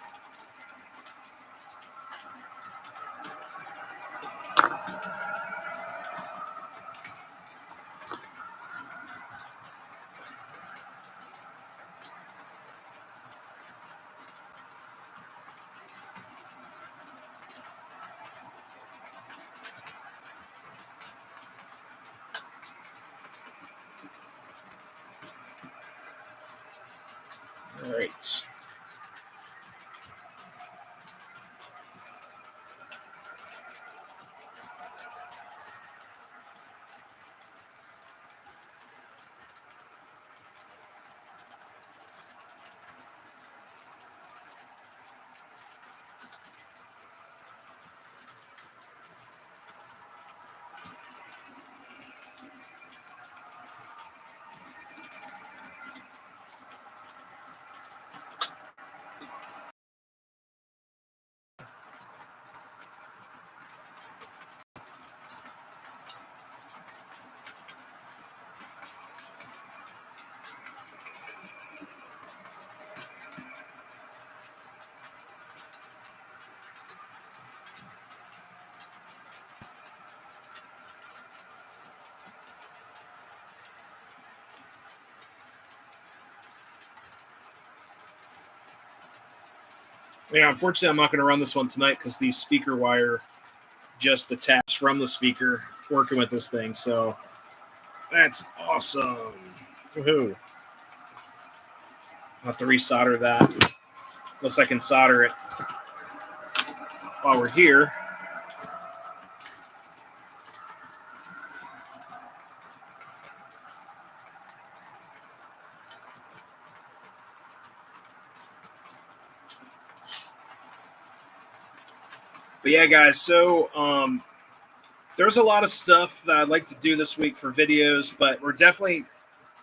All right. Yeah, unfortunately, I'm not going to run this one tonight because the speaker wire just detached from the speaker working with this thing. So that's awesome. Woohoo. I'll have to resolder that. Unless I can solder it while we're here. But yeah, guys, so there's a lot of stuff that I'd like to do this week for videos, but we're definitely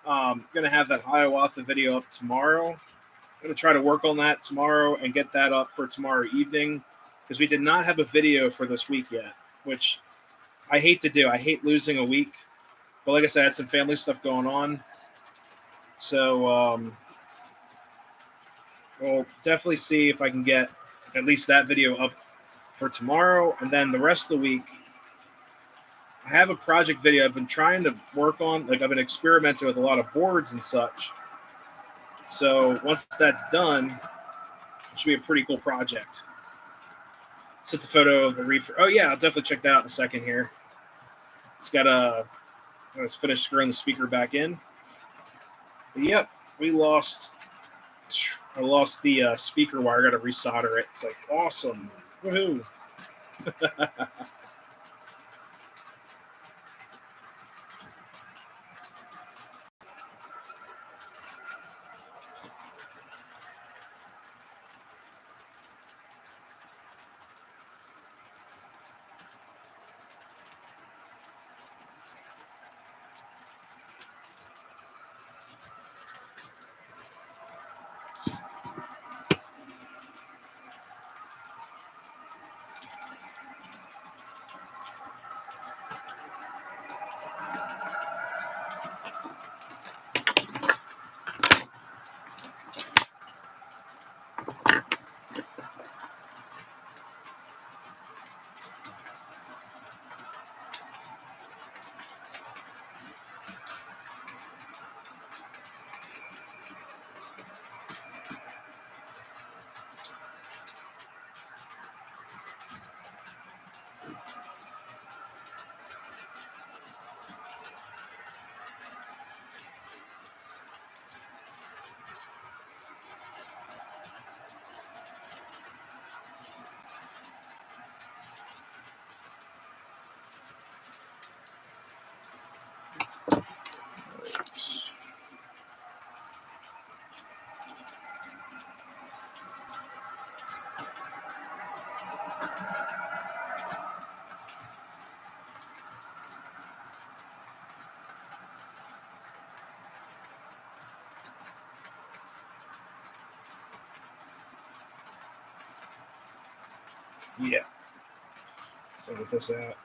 going to have that Hiawatha video up tomorrow. I'm going to try to work on that tomorrow and get that up for tomorrow evening because we did not have a video for this week yet, which I hate to do. I hate losing a week. But like I said, I had some family stuff going on. So we'll definitely see if I can get at least that video up for tomorrow. And then the rest of the week, I have a project video I've been trying to work on. Like I've been experimenting with a lot of boards and such. So once that's done, it should be a pretty cool project. Set the photo of the reefer. Oh yeah, I'll definitely check that out in a second here. It's got let's finish screwing the speaker back in. But yep, I lost the speaker wire. I got to resolder it. It's like awesome. Woohoo. Yeah. So get this out.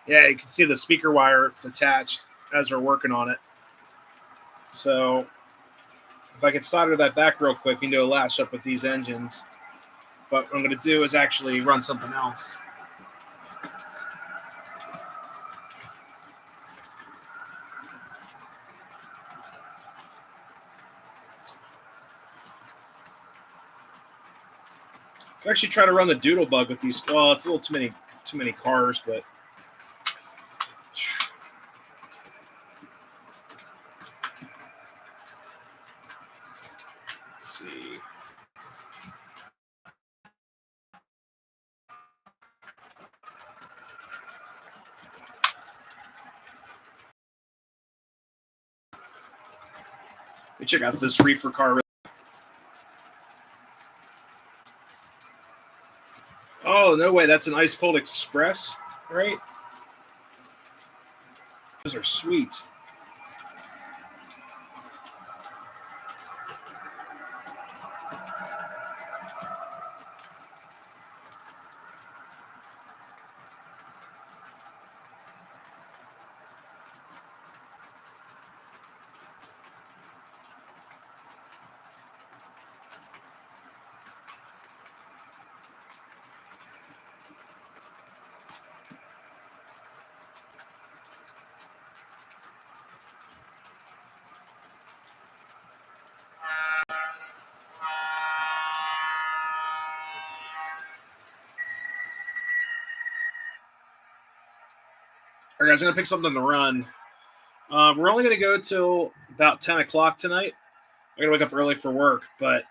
Yeah, you can see the speaker wire attached as we're working on it. So if I could solder that back real quick, we can do a latch up with these engines. But what I'm going to do is actually run something else. I actually try to run the doodle bug with these. Well, it's a little too many cars, but let's see. Let me check out this reefer car. Oh, no way. That's an Ice Cold Express, right? Those are sweet. All right, guys, I'm going to pick something to run. We're only going to go till about 10 o'clock tonight. I'm going to wake up early for work, but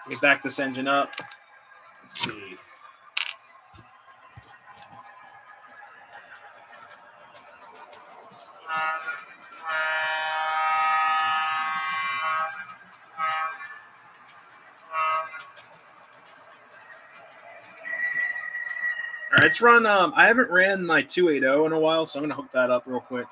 let me back this engine up. Let's see. All right, it's run. I haven't ran my 280 in a while, so I'm going to hook that up real quick.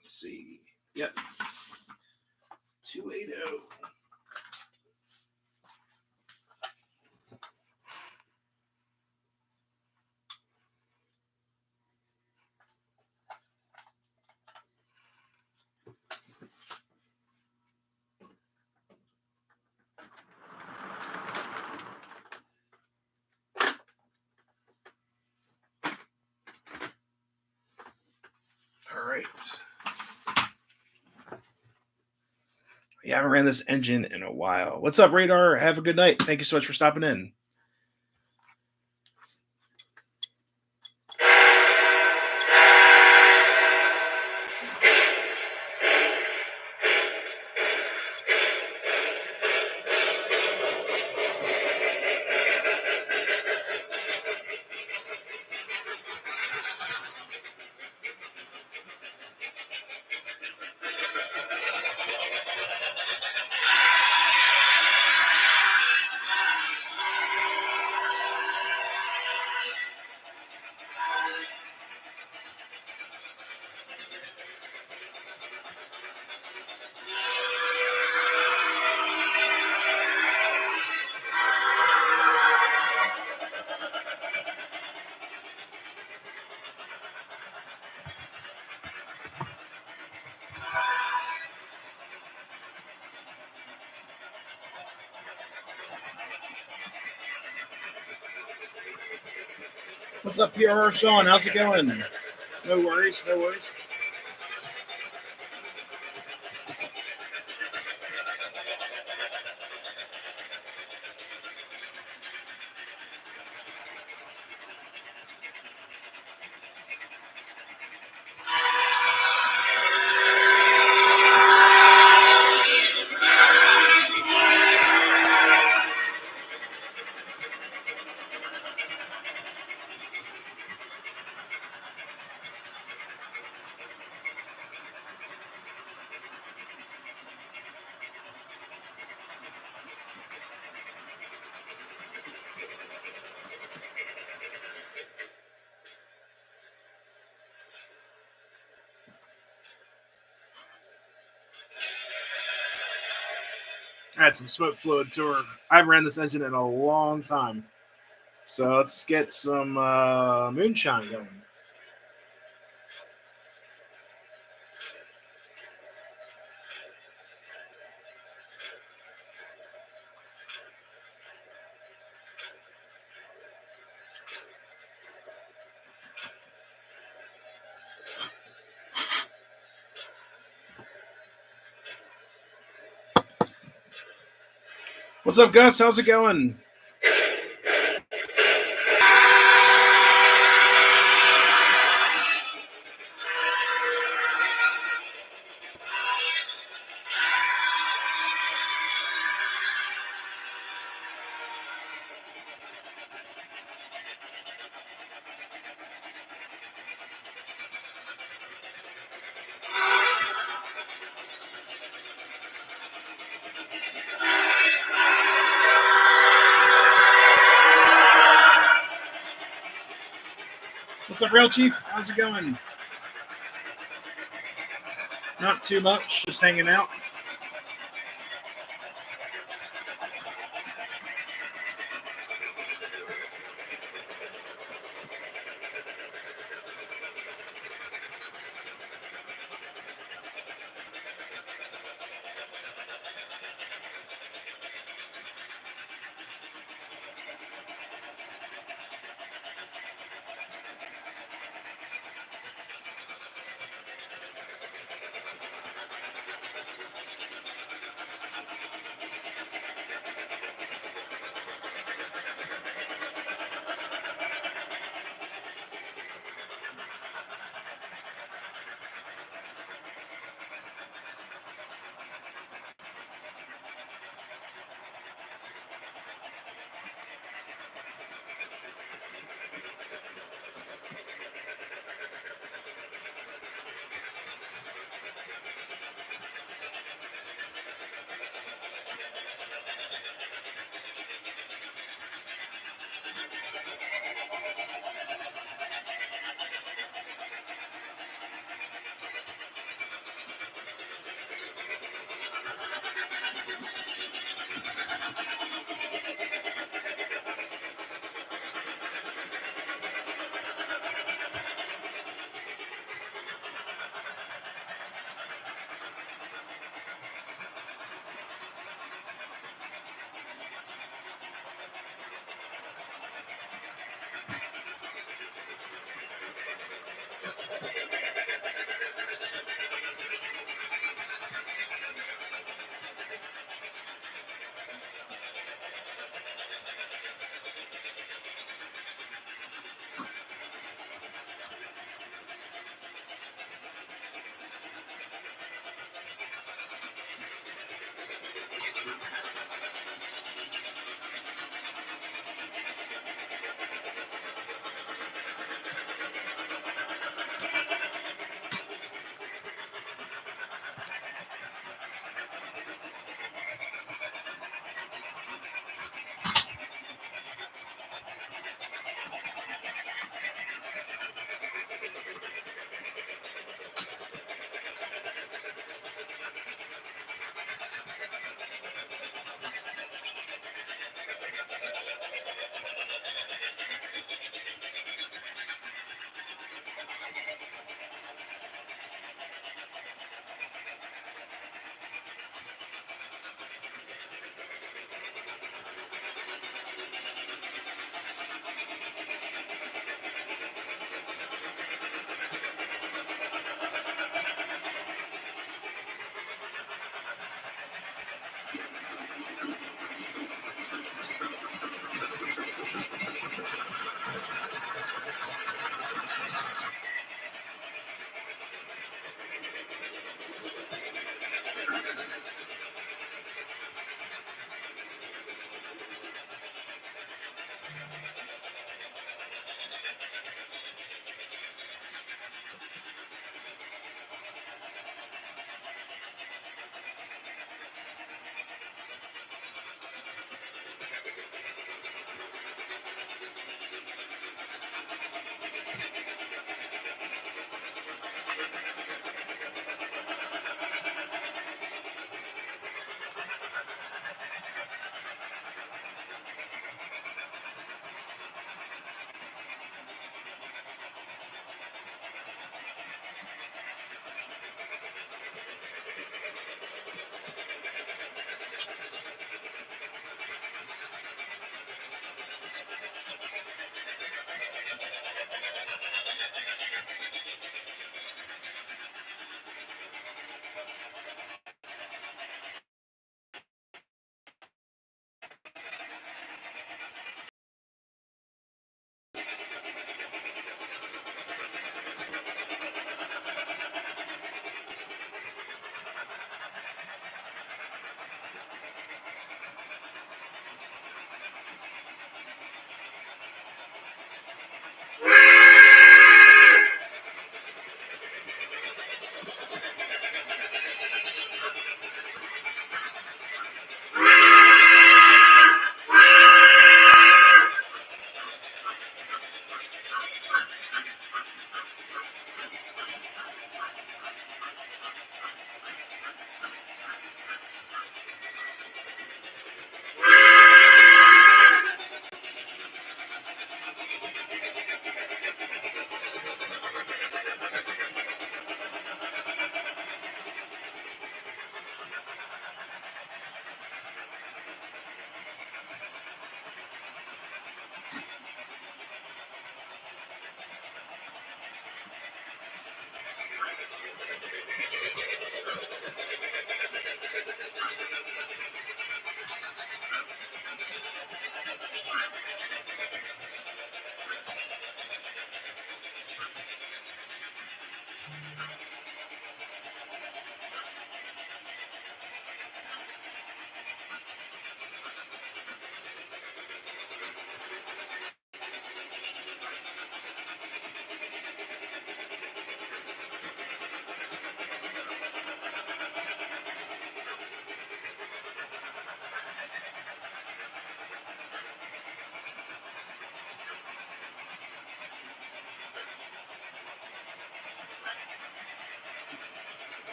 Let's see. Yep. 280. All right. Yeah, I haven't ran this engine in a while. What's up, Radar? Have a good night. Thank you so much for stopping in. What's up, PR Sean? How's it going? No worries, no worries. Add some smoke fluid to her. I haven't ran this engine in a long time. So let's get some moonshine going. What's up, Gus? How's it going? What's up, Real Chief? How's it going? Not too much, just hanging out.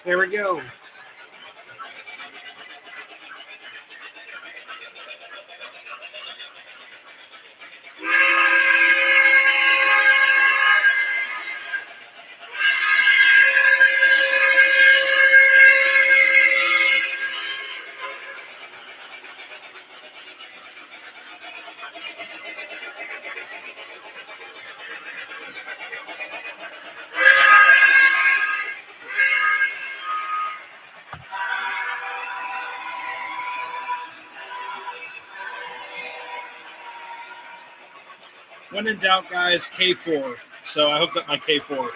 There we go. When in doubt, guys, K4. So I hooked up my K4.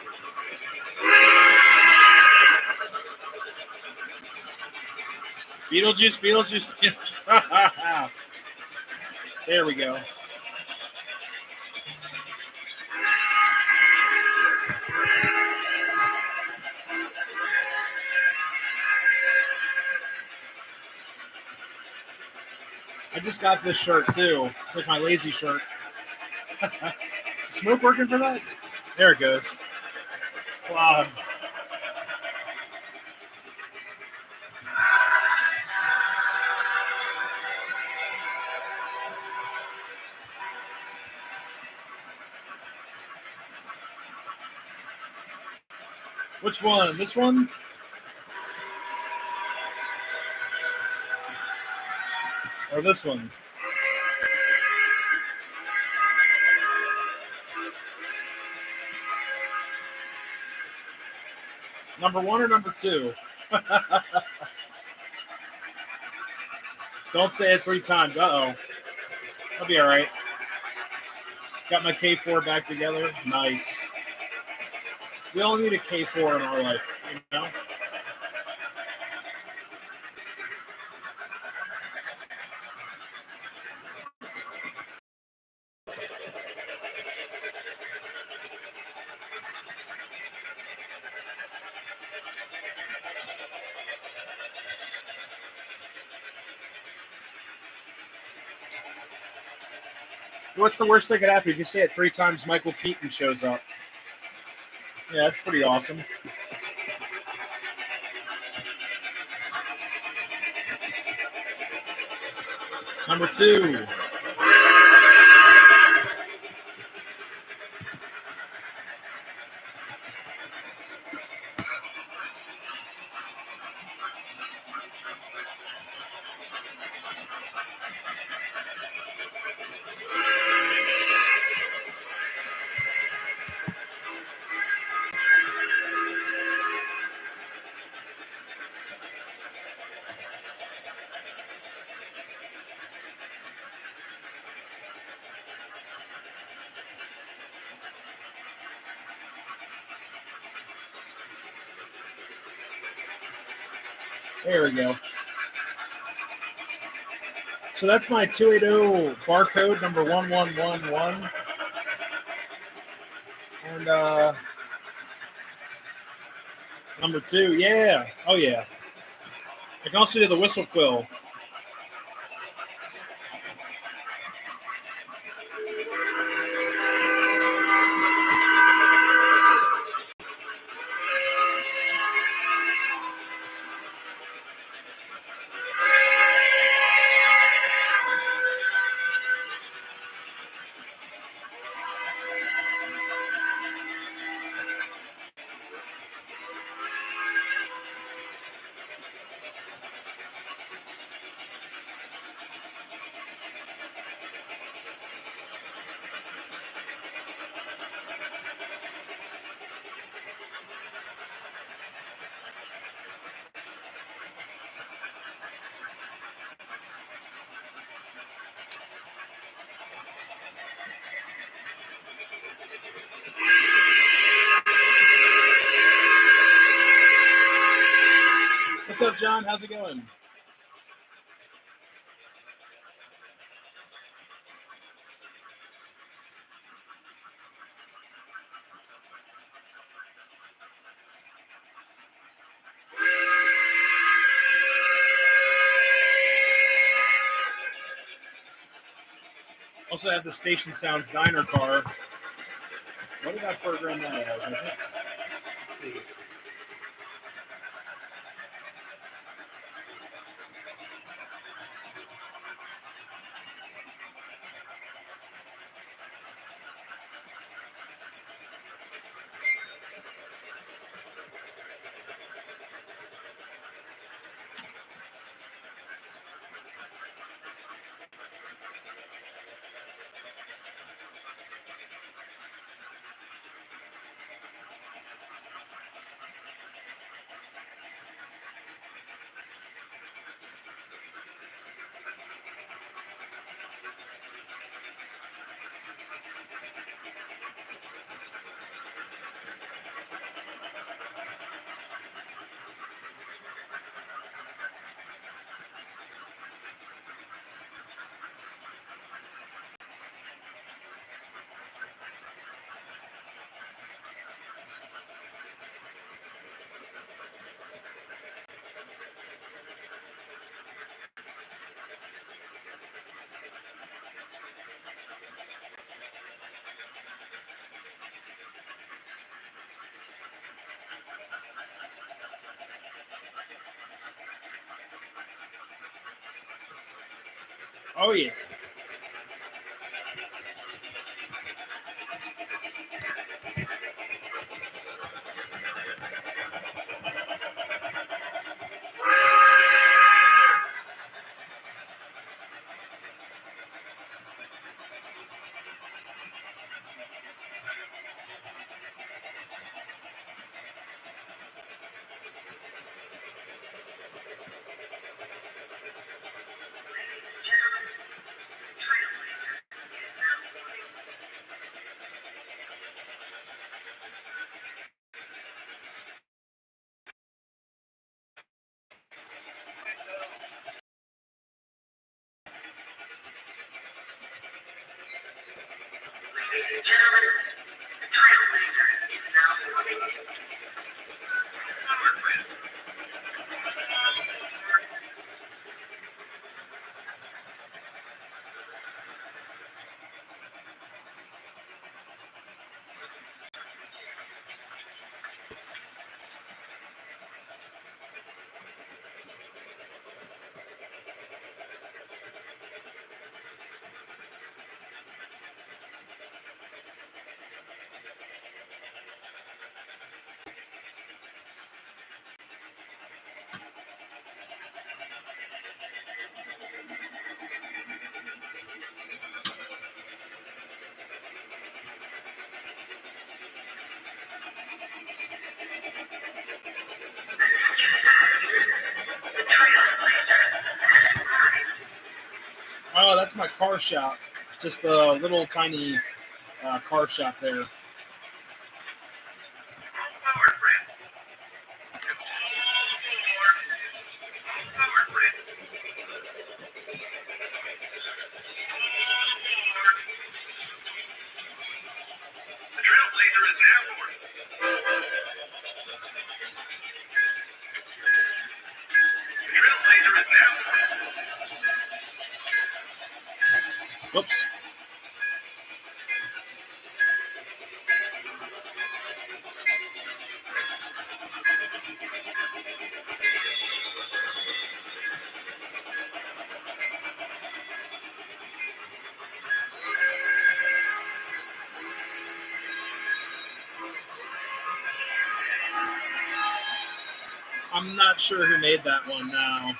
Beetlejuice, Beetlejuice, Beetlejuice. There we go. I just got this shirt too. It's like my lazy shirt. Is smoke working for that? There it goes. It's clogged. Which one? This one? Or this one? Number 1 or number 2? Don't say it 3 times. Uh-oh. I'll be all right. Got my K4 back together. Nice. We all need a K4 in our life, you know? What's the worst that could happen? If you say it 3 times, Michael Keaton shows up. Yeah, that's pretty awesome. Number 2. There we go. So that's my 280 barcode, number 1111. And number 2, yeah. Oh, yeah. I can also do the whistle quill. What's up, John? How's it going? Also have the Station Sounds Diner car. What did I program that as? I think. Let's see. Oh, yeah. Oh, that's my car shop. Just a little tiny car shop there. Whoops. I'm not sure who made that one now.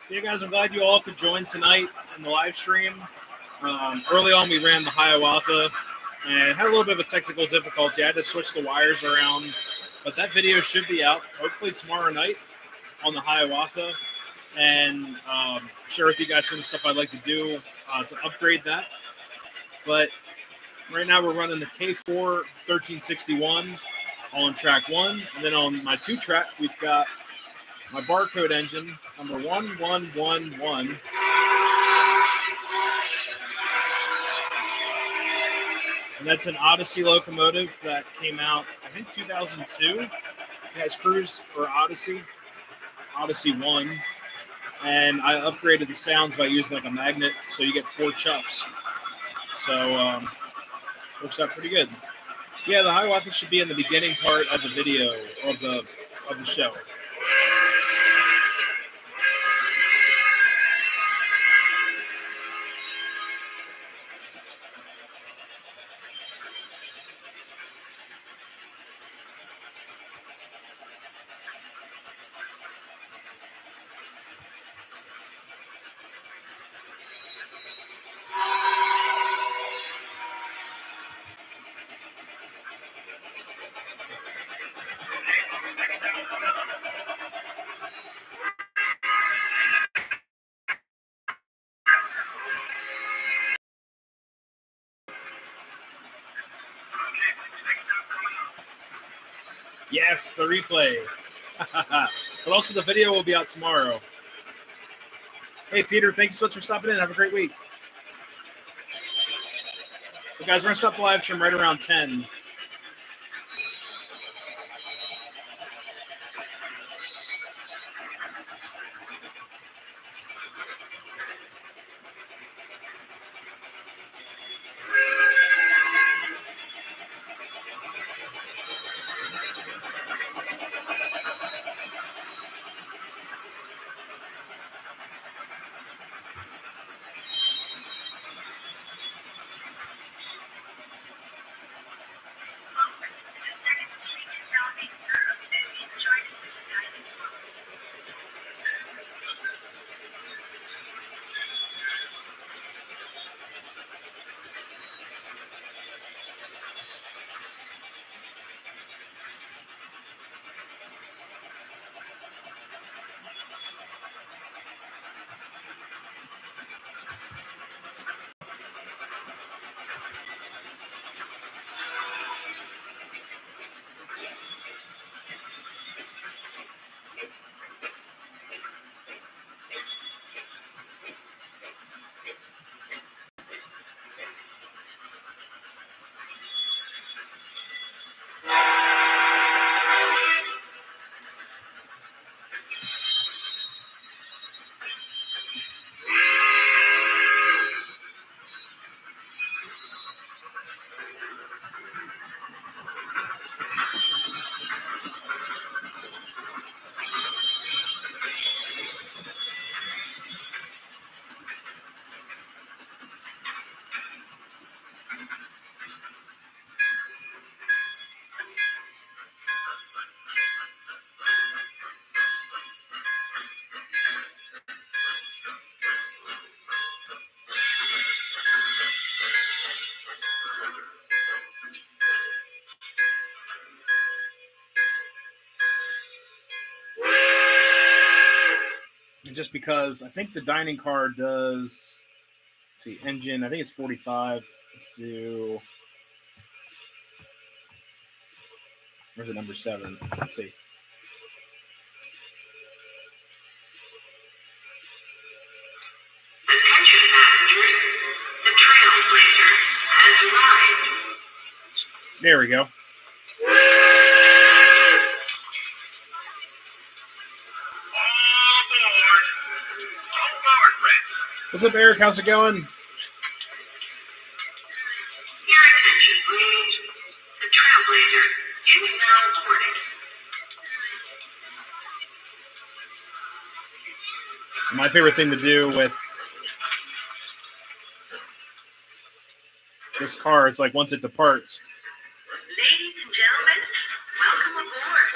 Yeah, guys, I'm glad you all could join tonight in the live stream. Early on, we ran the Hiawatha and had a little bit of a technical difficulty. I had to switch the wires around, but that video should be out hopefully tomorrow night on the Hiawatha, and share with you guys some of the stuff I'd like to do to upgrade that. But right now, we're running the K4 1361 on track 1, and then on my 2-track, we've got my barcode engine, number 1111. And that's an Odyssey locomotive that came out, I think, 2002. It has Cruise or Odyssey 1. And I upgraded the sounds by using like a magnet, so you get 4 chuffs. So Works out pretty good. Yeah, the Hawaa should be in the beginning part of the video of the show. Yes, the replay. But also the video will be out tomorrow. Hey, Peter, thank you so much for stopping in. Have a great week. So guys, we're going to stop the live stream right around 10. Just because I think the dining car does, let's see, engine, I think it's 45. Let's do, where's it, number 7? Let's see. Attention passengers, the Trailblazer has arrived. There we go. What's up, Eric? How's it going? Your attention, please. The Trailblazer is now boarded. My favorite thing to do with this car is like once it departs. Ladies and gentlemen, welcome aboard.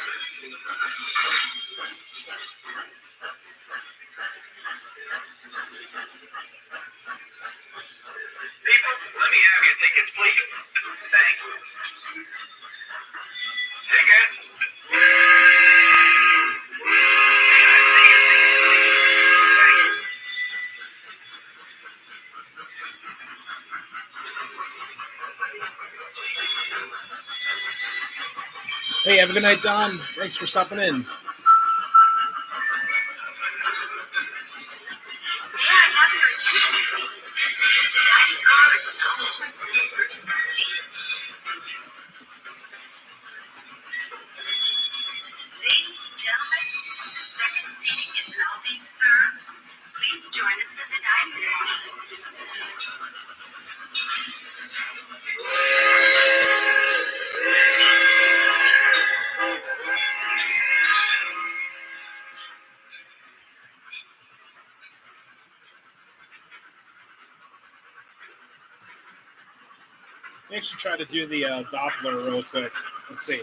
People, let me have your tickets, please. Thank you. Tickets. Hey, have a good night, Don. Thanks for stopping in. actually try to do the Doppler real quick. Let's see.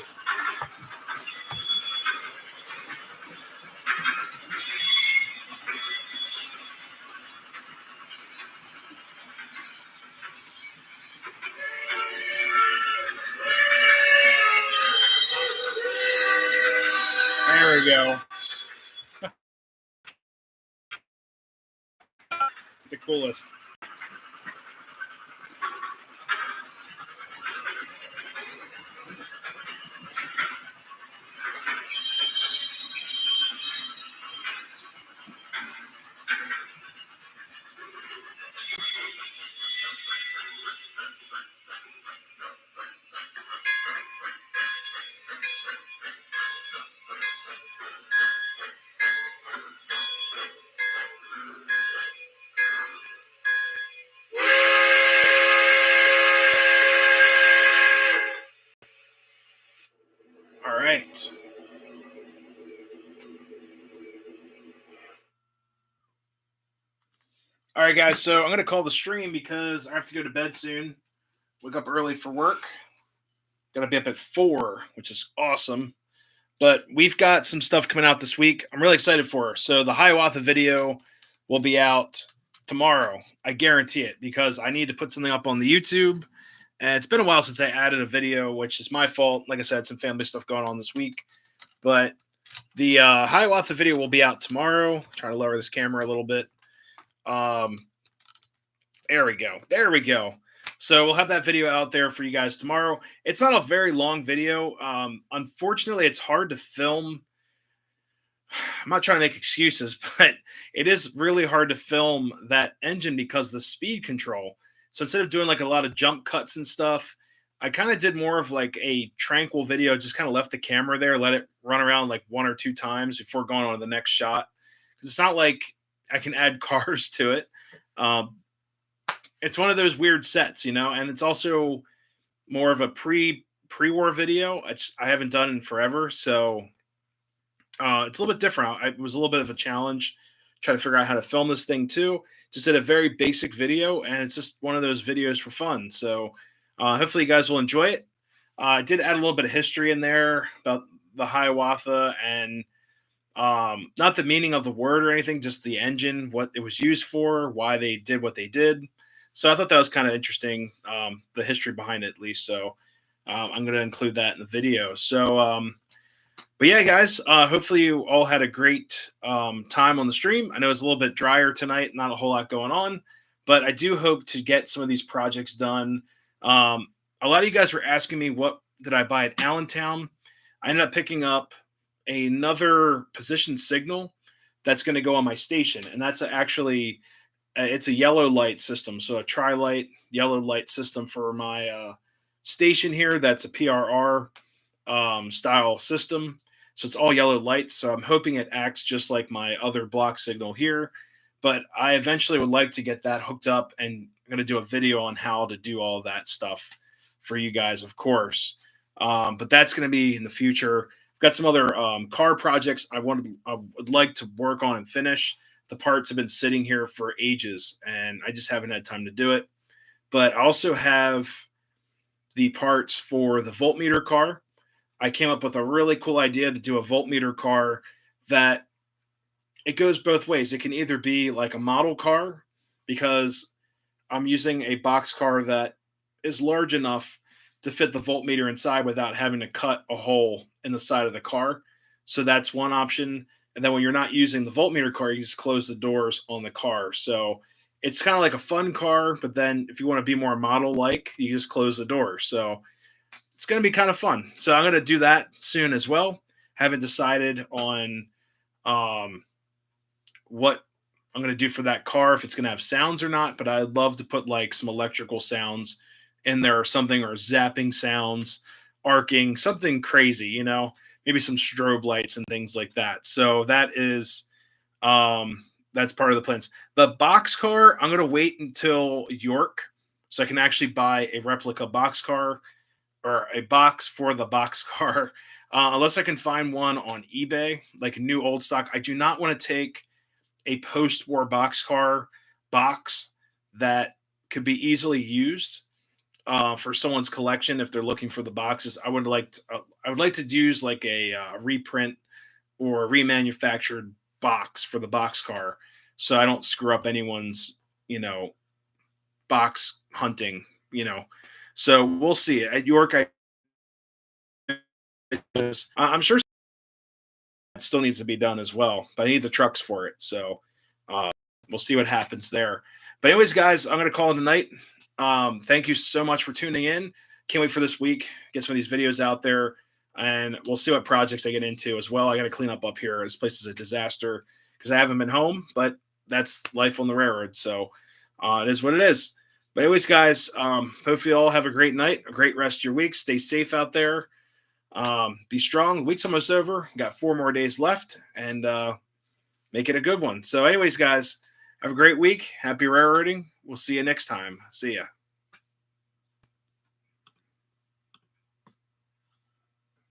There we go. The coolest. All right. All right, guys. So I'm going to call the stream because I have to go to bed soon. Wake up early for work. Got to be up at 4, which is awesome. But we've got some stuff coming out this week. I'm really excited for. So the Hiawatha video will be out tomorrow. I guarantee it because I need to put something up on the YouTube. And it's been a while since I added a video, which is my fault. Like I said, some family stuff going on this week. But the Hiawatha video will be out tomorrow. Try to lower this camera a little bit. There we go. There we go. So we'll have that video out there for you guys tomorrow. It's not a very long video. Unfortunately, it's hard to film. I'm not trying to make excuses, but it is really hard to film that engine because of the speed control. So instead of doing like a lot of jump cuts and stuff, I kind of did more of like a tranquil video, just kind of left the camera there, let it run around like 1 or 2 times before going on to the next shot. Because it's not like I can add cars to it. It's one of those weird sets, and it's also more of a pre-war video. I haven't done in forever, so it's a little bit different. It was a little bit of a challenge, try to figure out how to film this thing too. Just did a very basic video, and it's just one of those videos for fun. So hopefully you guys will enjoy it. I did add a little bit of history in there about the Hiawatha and not the meaning of the word or anything, just the engine, what it was used for, why they did what they did. So I thought that was kind of interesting, the history behind it at least. So I'm going to include that in the video. So, but yeah, guys, hopefully you all had a great time on the stream. I know it's a little bit drier tonight, not a whole lot going on, but I do hope to get some of these projects done. A lot of you guys were asking me, what did I buy at Allentown? I ended up picking up another position signal that's going to go on my station. And that's actually, it's a yellow light system. So a tri-light yellow light system for my station here. That's a PRR style system. So it's all yellow lights. So I'm hoping it acts just like my other block signal here. But I eventually would like to get that hooked up, and I'm going to do a video on how to do all of that stuff for you guys, of course. But that's going to be in the future. I've got some other car projects I would like to work on and finish. The parts have been sitting here for ages, and I just haven't had time to do it. But I also have the parts for the voltmeter car. I came up with a really cool idea to do a voltmeter car that it goes both ways. It can either be like a model car, because I'm using a box car that is large enough to fit the voltmeter inside without having to cut a hole in the side of the car. So that's one option. And then when you're not using the voltmeter car, you just close the doors on the car. So it's kind of like a fun car, but then if you want to be more model-like, you just close the door. So it's going to be kind of fun. So I'm going to do that soon as well. Haven't decided on what I'm going to do for that car, if it's going to have sounds or not, but I'd love to put like some electrical sounds in there or something, or zapping sounds, arcing, something crazy, maybe some strobe lights and things like that. So that is, that's part of the plans. The box car, I'm going to wait until York so I can actually buy a replica box car, or a box for the box car, unless I can find one on eBay, like a new old stock. I do not want to take a post-war box car box that could be easily used. for someone's collection if they're looking for the boxes. I would like to use like a reprint or a remanufactured box for the box car, so I don't screw up anyone's box hunting. So we'll see. At York, I'm sure it still needs to be done as well, but I need the trucks for it. So we'll see what happens there. But anyways, guys, I'm gonna call it a night. Thank you so much for tuning in. Can't wait for this week. Get some of these videos out there, and we'll see what projects I get into as well. I got to clean up here. This place is a disaster because I haven't been home, but that's life on the railroad. So it is what it is. But anyways, guys, hopefully you all have a great night, a great rest of your week. Stay safe out there. Be strong. The week's almost over. Got 4 more days left, and make it a good one. So anyways, guys, have a great week. Happy railroading. We'll see you next time. See ya.